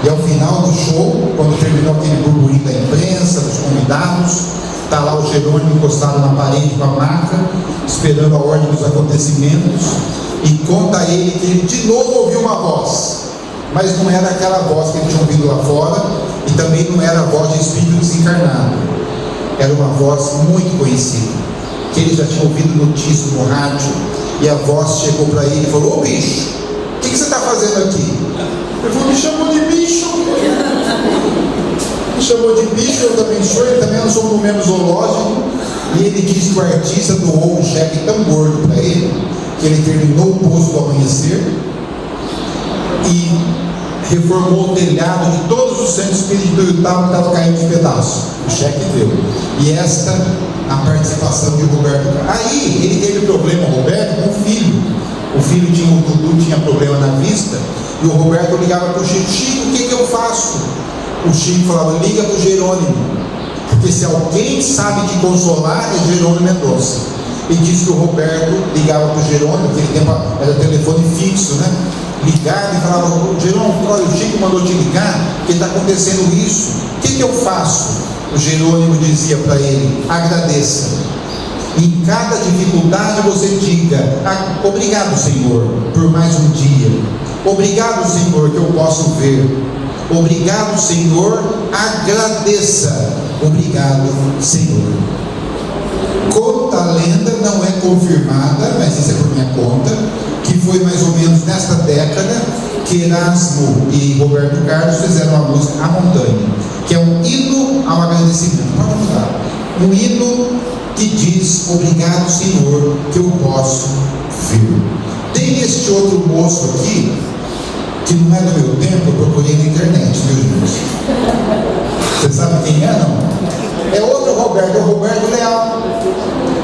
Speaker 1: E ao final do show, quando terminou aquele burburinho da imprensa, dos convidados, está lá o Jerônimo encostado na parede com a maca, esperando a ordem dos acontecimentos, e conta a ele que ele de novo ouviu uma voz. Mas não era aquela voz que ele tinha ouvido lá fora, e também não era a voz de espírito desencarnado. Era uma voz muito conhecida, que ele já tinha ouvido notícias no rádio, e a voz chegou para ele e falou, bicho, o que você está fazendo aqui? Ele falou, me chamou de bicho. chamou de bicho, eu também sou, ele também não sou do mesmo zoológico. E ele disse que o artista doou um cheque tão gordo para ele, que ele terminou o poço do amanhecer e reformou o telhado de todos os centros espíritas do Utah que estavam caindo de pedaços. O cheque deu. E esta a participação de Roberto. Aí ele teve problema, o Roberto, com o filho. O filho tinha, o Dudu tinha problema na vista, e o Roberto ligava para o Chico: Chico, o que eu faço? O Chico falava: liga para o Jerônimo, porque se alguém sabe te consolar é Jerônimo Mendonça. E disse que o Roberto ligava para o Jerônimo, naquele tempo era telefone fixo, né? Ligava e falava: Jerônimo, olha, o Chico mandou te ligar, porque está acontecendo isso, o que eu faço? O Jerônimo dizia para ele: agradeça. Em cada dificuldade você diga: obrigado, Senhor, por mais um dia. Obrigado, Senhor, que eu posso ver. Obrigado, Senhor, agradeça. Obrigado, Senhor. Conta a lenda, não é confirmada, mas isso é por minha conta, que foi mais ou menos nesta década que Erasmo e Roberto Carlos fizeram a música A Montanha, que é um hino ao agradecimento. Pode mudar. Um hino que diz: obrigado, Senhor, que eu posso ver. Tem este outro moço aqui, que não é do meu tempo, eu procurei na internet, viu, gente? Você sabe quem é, não? É outro Roberto, é o Roberto Leal,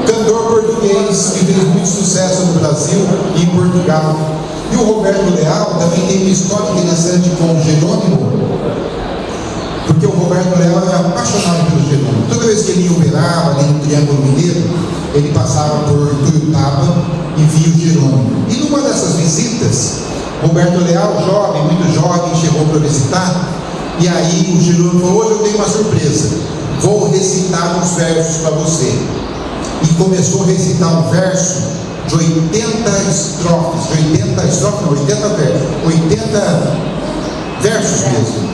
Speaker 1: cantor português que fez muito sucesso no Brasil e em Portugal. E o Roberto Leal também tem uma história interessante com o Jerônimo, porque o Roberto Leal é apaixonado pelo Jerônimo. Toda vez que ele ia Uberaba, ali no Triângulo Mineiro, ele passava por Tuiutaba e via o Jerônimo. E numa dessas visitas, Roberto Leal, jovem, muito jovem, chegou para visitar, e aí o Jerônimo falou: hoje eu tenho uma surpresa, vou recitar uns versos para você. E começou a recitar um verso de 80 estrofes, 80 versos mesmo.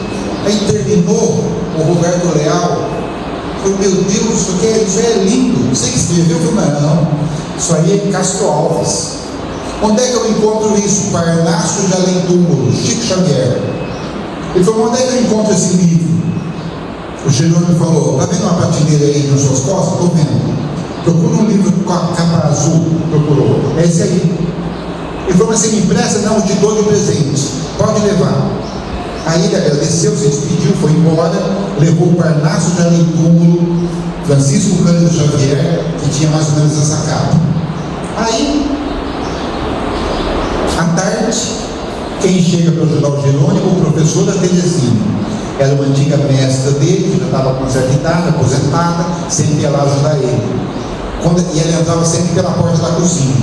Speaker 1: Aí terminou, o Roberto Leal falou: meu Deus, isso é lindo. Você que escreveu? Eu falei: não, isso aí é Castro Alves. Onde é que eu encontro isso? Parnaso de Além Túmulo, Chico Xavier. Ele falou: onde é que eu encontro esse livro? O Jerônimo falou: está vendo uma prateleira aí nas suas costas? Estou vendo. Procura um livro com a capa azul. Procurou. É esse aí. Ele falou: mas você me empresta? Não, eu te dou de presente. Pode levar. Aí ele agradeceu, se despediu, foi embora, levou o Parnaso de Além Túmulo, Francisco Cândido Xavier, que tinha mais ou menos essa capa. Aí, à tarde, quem chega para ajudar o Jerônimo? O professor da Terezinha. Era uma antiga mestra dele, que já estava com certa idade, aposentada, sempre ia lá ajudar ele. E ele entrava sempre pela porta da cozinha.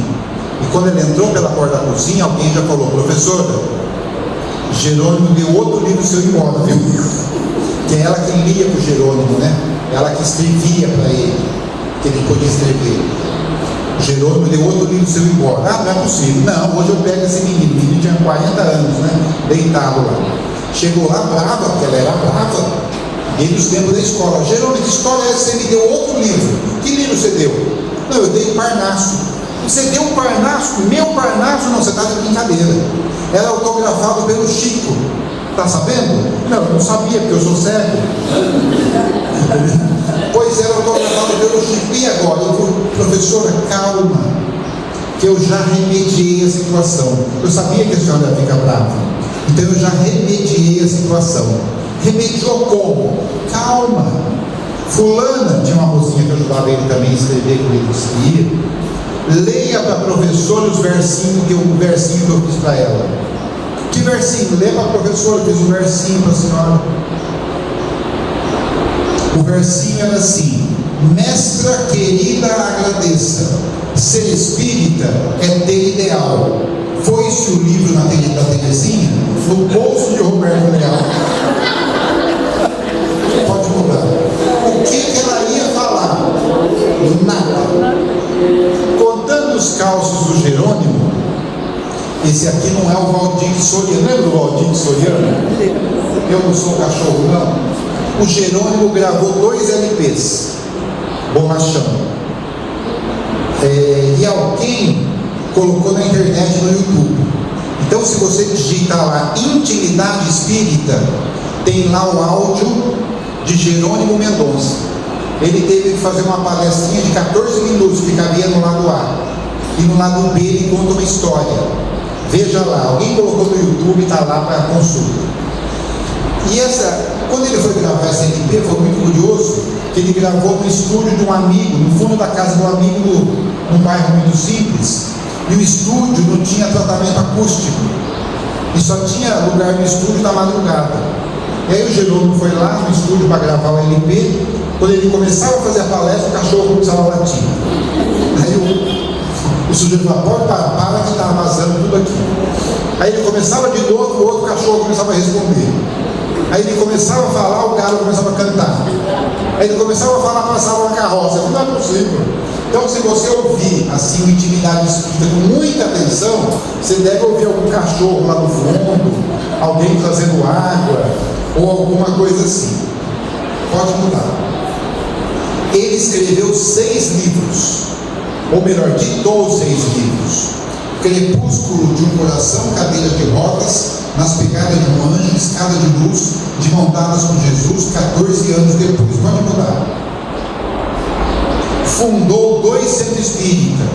Speaker 1: E quando ele entrou pela porta da cozinha, alguém já falou: professora, Jerônimo deu outro livro seu embora, viu? Que é ela que lia para o Jerônimo, né? Ela que escrevia para ele, que ele podia escrever. Jerônimo deu outro livro seu embora. Ah, não é possível. Não, hoje eu pego esse menino. O menino tinha 40 anos, né? Deitado lá. Chegou lá brava, porque ela era brava. Desde os tempos da escola: Jerônimo, que história é essa? Você me deu outro livro. Que livro você deu? Não, eu dei o Parnaso. Você deu o Parnaso? Meu Parnaso? Não, você está de brincadeira. Era autografado pelo Chico. Está sabendo? Não, eu não sabia, porque eu sou cego. Pois era autografado pelo Chico. E agora? Eu falei: professora, calma, que eu já remediei a situação. Eu sabia que a senhora ia ficar brava, então eu já remediei a situação. Remediou como? Calma. Fulana, tinha uma mocinha que ajudava ele também a escrever, que ele escrevia. Leia para a professora os versinhos, o versinho que eu fiz para ela. Que versinho? Lê para a professora, eu fiz um versinho para a senhora. O versinho era assim: mestra querida, agradeça. Ser espírita é ter ideal. Foi-se o livro da Terezinha no bolso de Roberto Leal. Pode mudar. O que ela ia falar? Nada. Contando os causos do Jerônimo, esse aqui não é o Valdir Soriano. Lembra do Valdir Soriano? Eu não sou cachorro, não. O Jerônimo gravou 2 LPs, borrachão. E alguém colocou na internet, no YouTube. Então, se você digitar lá Intimidade Espírita, tem lá o áudio de Jerônimo Mendonça. Ele teve que fazer uma palestrinha de 14 minutos, que cabia no lado A. E no lado B ele conta uma história. Veja lá, alguém colocou no YouTube, está lá para consulta. E quando ele foi gravar essa LP, foi muito curioso, que ele gravou no estúdio de um amigo, no fundo da casa do amigo, num bairro muito simples. E o estúdio não tinha tratamento acústico. E só tinha lugar no estúdio na madrugada. E aí o Jerônimo foi lá no estúdio para gravar o LP. Quando ele começava a fazer a palestra, o cachorro começava a latir. Aí o sujeito falava, para que está vazando tudo aqui. Aí ele começava de novo, o outro cachorro começava a responder. Aí ele começava a falar, o galo começava a cantar. Aí ele começava a falar, passava uma carroça. Não é possível. Então, se você ouvir assim uma intimidade espírita com muita atenção, você deve ouvir algum cachorro lá no fundo, alguém trazendo água, ou alguma coisa assim. Pode mudar. Ele escreveu 6 livros, ou melhor, ditou 6 livros. Crepúsculo de um Coração, Cadeira de Rodas, Nas Pegadas de um Anjo, Escada de Luz, de Mão Dadas com Jesus, 14 anos depois. Pode mudar. Fundou 2 centros espíritas.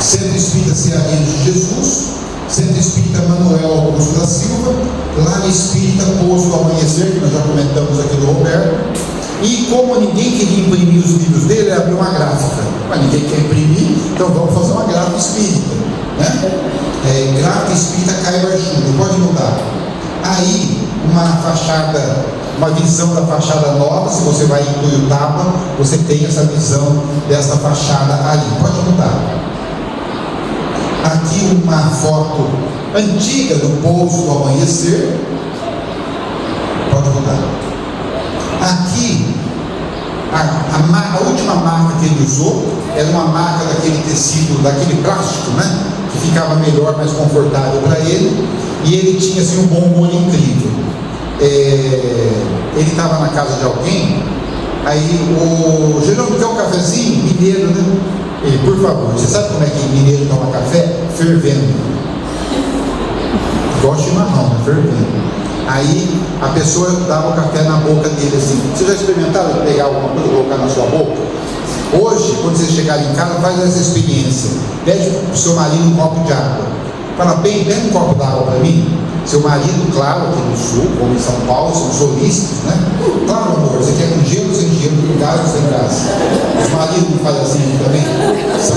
Speaker 1: Centro Espírita Cearense de Jesus, Centro Espírita Manuel Augusto da Silva, Lar Espírita Pouso do Amanhecer, que nós já comentamos aqui do Roberto. E como ninguém queria imprimir os livros dele, ele abriu uma gráfica. Mas ninguém quer imprimir, então vamos fazer uma gráfica espírita, né? Gráfica Espírita Caio Arjuna, pode mudar. Aí, uma fachada, uma visão da fachada nova, se você vai em Tuiutaba, você tem essa visão dessa fachada ali, pode mudar. Aqui uma foto antiga do Pouso do Amanhecer, pode mudar. Aqui, a última marca que ele usou era uma marca daquele tecido, daquele plástico, né? Que ficava melhor, mais confortável para ele. E ele tinha assim um bom humor incrível. Ele estava na casa de alguém, aí o Jerônimo quer um cafezinho? Mineiro, né? Ele, por favor, você sabe como é que mineiro toma café? Fervendo. Igual chimarrão, né? Fervendo. Aí a pessoa dava o café na boca dele assim. Você já experimentaram pegar alguma coisa e colocar na sua boca? Hoje, quando você chegar em casa, faz essa experiência. Pede para o seu marido um copo de água. Fala, bem, pega um copo d'água para mim. Seu marido, claro, aqui no sul, como em São Paulo, são solícitos, né? Claro, amor, você quer com gelo ou sem gelo, com gás ou sem gás? Os maridos não fazem assim também? São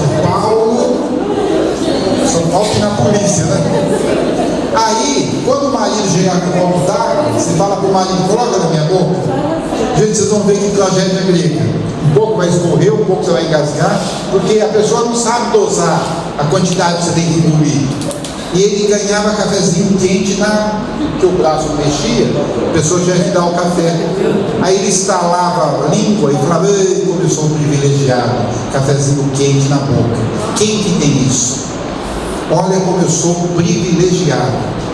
Speaker 1: Paulo que na polícia, né? Aí, quando o marido chegar com um copo d'água, você fala para o marido, coloca na minha boca. Gente, vocês vão ver que tragédia grega. Um pouco vai escorrer, um pouco você vai engasgar, porque a pessoa não sabe dosar a quantidade que você tem que engolir. E ele ganhava cafezinho quente que o braço mexia, a pessoa tinha que dar o café. Aí ele estalava a língua e falava, ei, como eu sou um privilegiado, cafezinho quente na boca. Quem que tem isso? Olha como eu sou privilegiado.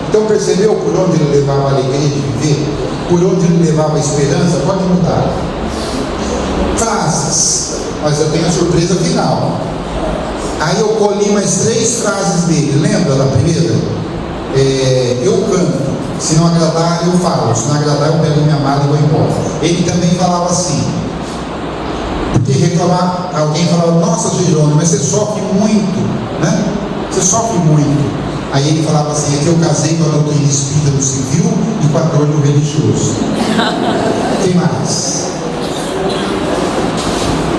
Speaker 1: Então percebeu por onde ele levava a alegria de viver? Por onde ele levava a esperança? Pode mudar. Frases, mas eu tenho a surpresa final. Aí eu colhi mais 3 frases dele. Lembra da primeira? Eu canto, se não agradar eu falo, se não agradar eu pego minha mala e vou embora. Ele também falava assim, porque reclamar, alguém falava, nossa Jerônimo, mas você sofre muito, né? Você sofre muito. Aí ele falava assim, é que eu casei com a doutrina espírita do civil e com a dor do religioso. Quem mais?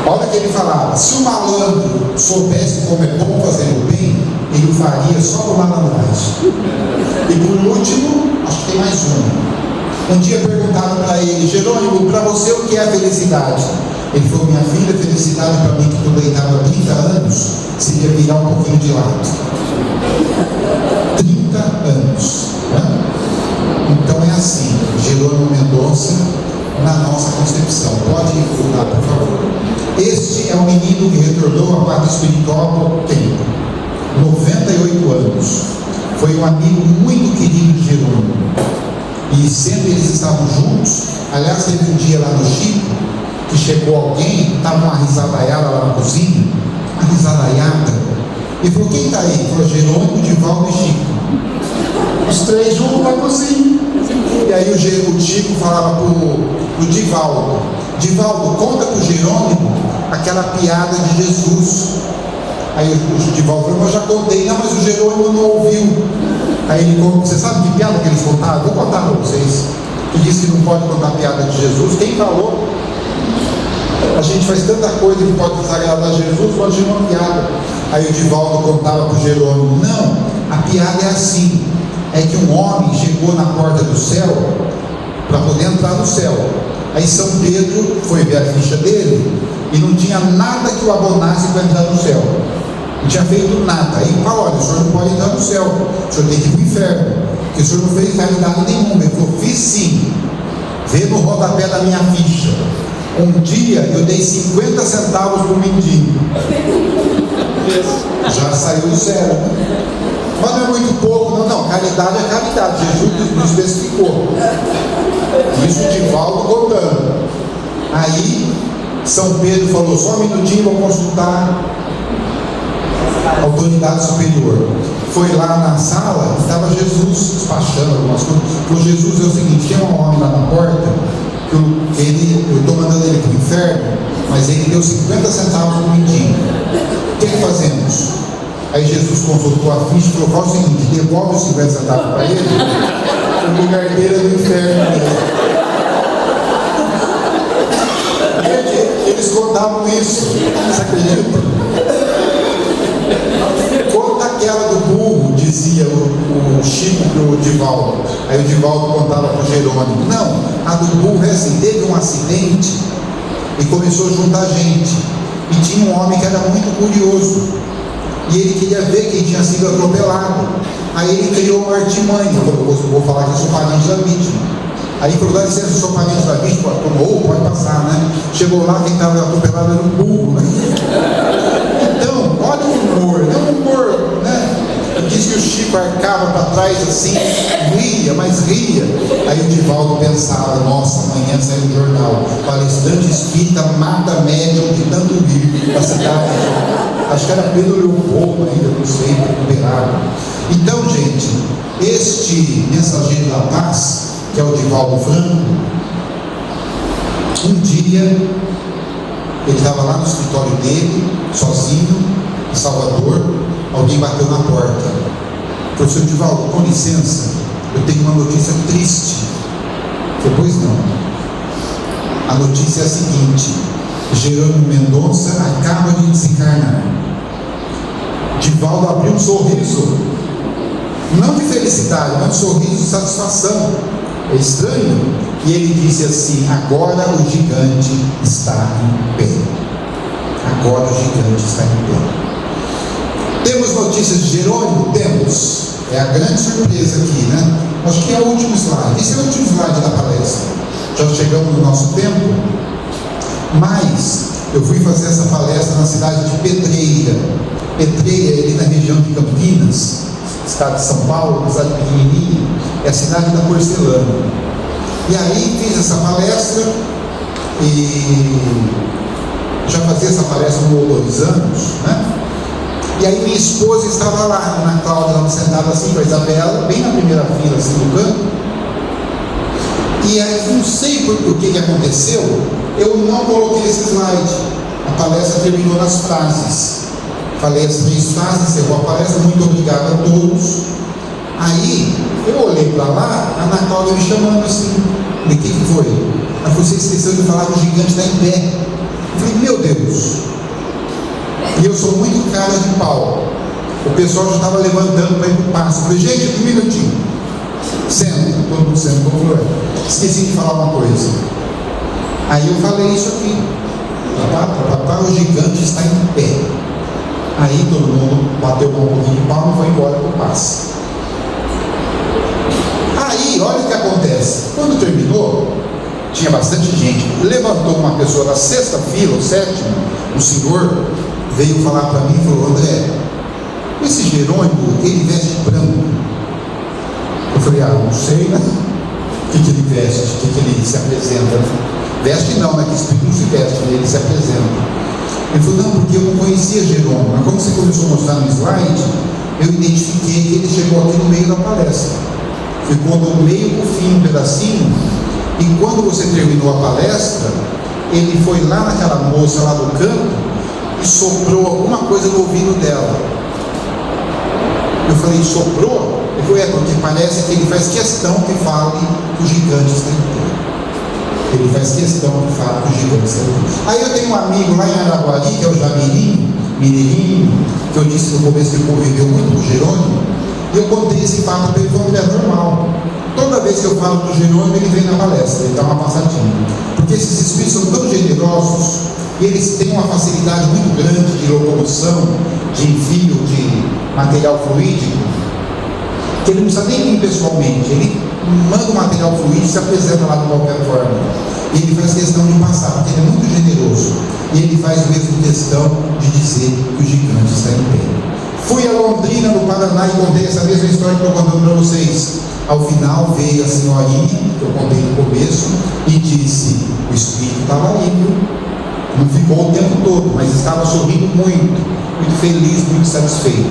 Speaker 1: Olha que ele falava, se o malandro soubesse como é bom fazer o bem, ele o faria só por malandragem. E por último, acho que tem mais um dia perguntaram para ele, Jerônimo, para você o que é a felicidade? Ele falou, minha filha, felicidade para mim que eu deitava 30 anos, seria virar um pouquinho de lado. 30 anos, né? Então é assim, Jerônimo Mendonça, na nossa concepção. Pode voltar, por favor. Este é um menino que retornou à parte espiritual há pouco tempo, 98 anos. Foi um amigo muito querido de Jerônimo. E sempre eles estavam juntos. Aliás, teve um dia lá no Chico, que chegou alguém, estava uma risadaiada lá na cozinha, uma risadaiada. Ele falou, quem está aí? Ele falou, Jerônimo, Divaldo e Chico. Os 3 juntos na cozinha. E aí o Chico falava pro Divaldo: Divaldo, conta pro Jerônimo aquela piada de Jesus. Aí o Divaldo falou: eu já contei. Não, mas o Jerônimo não ouviu. Aí ele contou: você sabe que piada que eles contaram? Vou contar para vocês. Que disse que não pode contar piada de Jesus. Quem falou? A gente faz tanta coisa que pode desagradar Jesus, imagina uma piada. Aí o Divaldo contava para o Jerônimo: não, a piada é assim, é que um homem chegou na porta do céu para poder entrar no céu. Aí São Pedro foi ver a ficha dele e não tinha nada que o abonasse para entrar no céu. Não tinha feito nada. Aí falou: olha, o senhor não pode entrar no céu, o senhor tem que ir para o inferno, porque o senhor não fez caridade nenhuma. Ele falou: fiz sim, vê no rodapé da minha ficha. Um dia eu dei 50 centavos para o mendigo. Já saiu do céu, né? Mas não é muito pouco, não. Caridade é caridade. Jesus nos especificou. Isso o Divaldo contando. Aí São Pedro falou: só um minutinho, vou consultar a autoridade superior. Foi lá na sala e estava Jesus despachando algumas coisas. Falou: Jesus, é o seguinte, tem um homem lá na porta que eu estou mandando ele para o inferno, mas ele deu 50 centavos no mendigo. O que fazemos? Aí Jesus consultou a ficha e falou: fala o seguinte, devolve os 50 centavos para ele, o lugar dele é no inferno. Eles contavam isso, você acredita? Conta aquela do burro, dizia o Chico pro Divaldo. Aí o Divaldo contava para o Jerônimo: não, a do burro é assim, teve um acidente e começou a juntar gente, e tinha um homem que era muito curioso e ele queria ver quem tinha sido atropelado. Aí ele criou uma artimanha. Falou: vou falar que eu sou parente da vítima. Aí falou: dá licença, eu sou parente da vítima. Tomou, pode passar, né? Chegou lá, quem estava atropelado era um burro, né? Então, olha o humor, não o humor, né? Diz que o Chico arcava para trás assim, ria, mas ria. Aí o Divaldo pensava: nossa, amanhã sai no jornal, palestrante espírita mata médium de tanto rir da cidade. Acho que era Pedro Leopoldo ainda, não sei, recuperado. Então, gente, este mensageiro da paz, que é o Divaldo Franco, um dia ele estava lá no escritório dele, sozinho, em Salvador. Alguém bateu na porta. Professor Divaldo, com licença, eu tenho uma notícia triste. Eu falei: pois não. A notícia é a seguinte: Jerônimo Mendonça acaba de desencarnar. Divaldo abriu um sorriso, não de felicidade, mas um sorriso de satisfação. É estranho. E ele disse assim: agora o gigante está em pé. Agora o gigante está em pé. Temos notícias de Jerônimo? Temos. É a grande surpresa aqui, né? Acho que é o último slide. Esse é o último slide da palestra. Já chegamos no nosso tempo. Mas eu fui fazer essa palestra na cidade de Pedreira. Pedreira é ali na região de Campinas, estado de São Paulo, uma cidade pequenininha. É a cidade da porcelana. E aí fiz essa palestra e já fazia essa palestra há 2 anos, né? E aí minha esposa estava lá, Ana Cláudia, ela sentada assim com a Isabela, bem na primeira fila, assim, no canto. E aí, não sei por que aconteceu, eu não coloquei esse slide. A palestra terminou nas frases. Falei as 3 frases, encerrou a palestra: muito obrigado a todos. Aí, eu olhei para lá, a Ana Cláudia me chamando assim. Falei: o que foi? Ela falou: você esqueceu de falar que o gigante está em pé. Eu falei: meu Deus. E eu sou muito cara de pau. O pessoal já estava levantando para ir para o passo. Eu falei: gente, 1 minutinho. Senta, todo mundo senta. Esqueci de falar uma coisa. Aí eu falei isso aqui: o gigante está em pé. Aí todo mundo bateu um pouquinho de palma e foi embora para o passo. Aí, olha o que acontece. Quando terminou, tinha bastante gente. Levantou uma pessoa da 6ª fila, ou 7ª, um senhor, veio falar para mim e falou: André, esse Jerônimo, ele veste branco. Eu falei: não sei, né? O que ele veste, o que ele se apresenta. Veste não, né? Que espírito não se veste, ele se apresenta. Ele falou: não, porque eu não conhecia Jerônimo, mas como você começou a mostrar no slide, eu identifiquei que ele chegou aqui no meio da palestra. ficou do meio para o fim, um pedacinho, e quando você terminou a palestra, ele foi lá naquela moça lá do canto e soprou alguma coisa no ouvido dela. Eu falei, soprou? Ele falou, porque parece que ele faz questão que fale que o gigante está em pé. Ele faz questão que fale que o gigante está em pé. Aí eu tenho um amigo lá em Araguari, que é o Jamirim, Mineirinho, que eu disse no começo que ele conviveu muito com o Jerônimo, e eu contei esse fato para ele, falou que é normal. Toda vez que eu falo do Jerônimo, ele vem na palestra, ele dá uma passadinha. Porque esses espíritos são tão generosos, e eles têm uma facilidade muito grande de locomoção, de envio de material fluídico, que ele não precisa nem vir pessoalmente, ele manda o material fluídico e se apresenta lá de qualquer forma. E ele faz questão de passar, porque ele é muito generoso. E ele faz mesmo questão de dizer que o gigante está em pé. Fui a Londrina, no Paraná, e contei essa mesma história que eu estou contando para vocês. Ao final veio a senhorinha, que eu contei no começo, e disse, o espírito estava ali, viu? Não ficou o tempo todo, mas estava sorrindo muito feliz, muito satisfeito.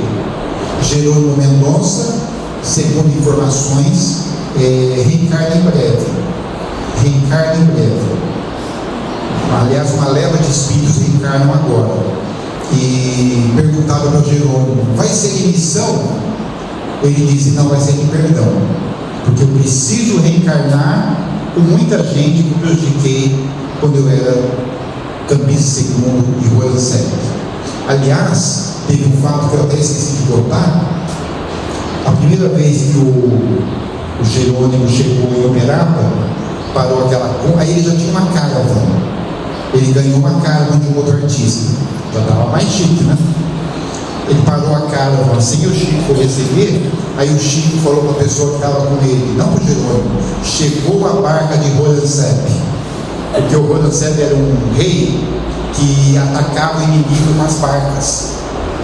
Speaker 1: Jerônimo Mendonça, segundo informações, reencarna em breve. Reencarna em breve. Aliás, uma leva de espíritos reencarnam agora. E perguntaram para Jerônimo, vai ser emissão? Ele disse, não, vai ser de perdão, porque eu preciso reencarnar com muita gente que eu prejudiquei quando eu era Campista II e Royal Sete. Aliás, teve um fato que eu até esqueci de contar. A primeira vez que o Jerônimo chegou em Uberaba, parou aquela... Aí ele já tinha uma caravana. Ele ganhou uma caravana de um outro artista. Já estava mais chique, né? Ele parou a caravana sem o Chico for receber. Aí o Chico falou para a pessoa que estava com ele, não para o Jerônimo, chegou a barca de Rorancep. Porque o Rorancep era um rei que atacava o inimigo com as barcas.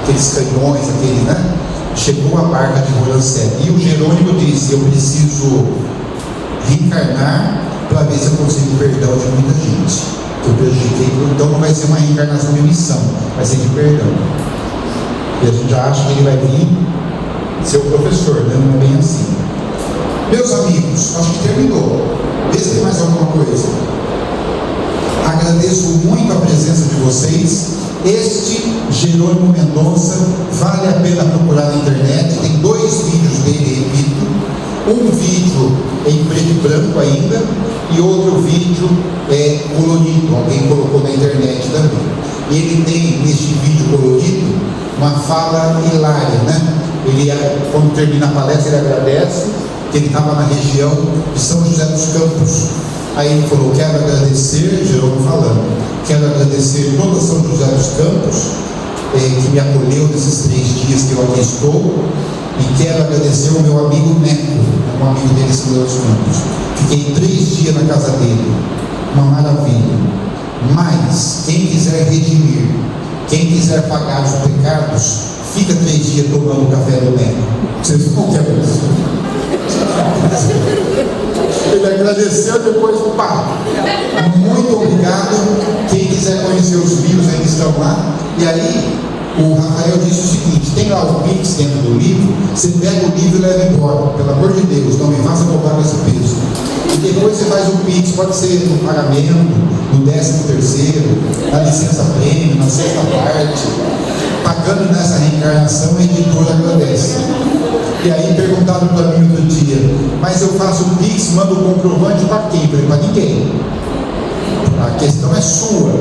Speaker 1: Aqueles canhões, né? Chegou a barca de Rorancep. E o Jerônimo disse, eu preciso reencarnar para ver se eu consigo perdão de muita gente que eu prejudiquei. Então não vai ser uma reencarnação de missão, vai ser de perdão. E a gente já acha que ele vai vir ser o professor, né? Não é bem assim. Meus amigos, acho que terminou. Vê se tem mais alguma coisa. Agradeço muito a presença de vocês. Este Jerônimo Mendonça vale a pena procurar na internet. Tem 2 vídeos dele, repito. Um vídeo em preto e branco ainda, e outro vídeo colorido. Alguém colocou na internet também. E ele tem neste vídeo colorido uma fala hilária, né? Ele, quando termina a palestra, ele agradece que ele estava na região de São José dos Campos. Aí ele falou, quero agradecer, Jerônimo falando, quero agradecer toda São José dos Campos, que me acolheu nesses 3 dias que eu aqui estou, e quero agradecer ao meu amigo Neco, um amigo dele em São José dos Campos. Fiquei 3 dias na casa dele, uma maravilha. Mas, quem quiser redimir, quem quiser pagar os pecados, fica 3 dias tomando café do Neco. Vocês vão ter Ele agradeceu, depois pá. Muito obrigado. Quem quiser conhecer os livros ainda estão lá. E aí, o Rafael disse o seguinte: tem lá o Pix dentro do livro, você pega o livro e leva embora. Pelo amor de Deus, não me faça comprar com esse peso. E depois você faz o Pix, pode ser no pagamento, no 13º, na licença prêmio, na 6ª parte. Pagando nessa reencarnação, a editora agradece. E aí perguntaram para mim outro dia, mas eu faço o Pix, mando o comprovante para quem? Para ninguém. A questão é sua.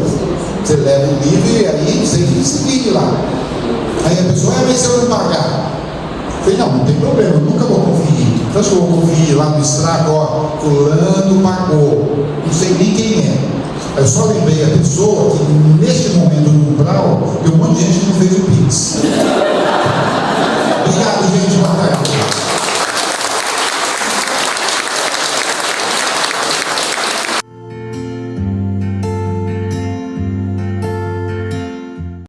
Speaker 1: Você leva o livro e aí você se vire lá. Aí a pessoa, mas se eu não pagar? Eu falei, não tem problema, eu nunca vou conferir. Então se eu vou conferir lá no extrato, ó, fulano pagou, não sei nem quem é. Eu só lembrei a pessoa que neste momento no umbral tem um monte de gente que não fez o Pix.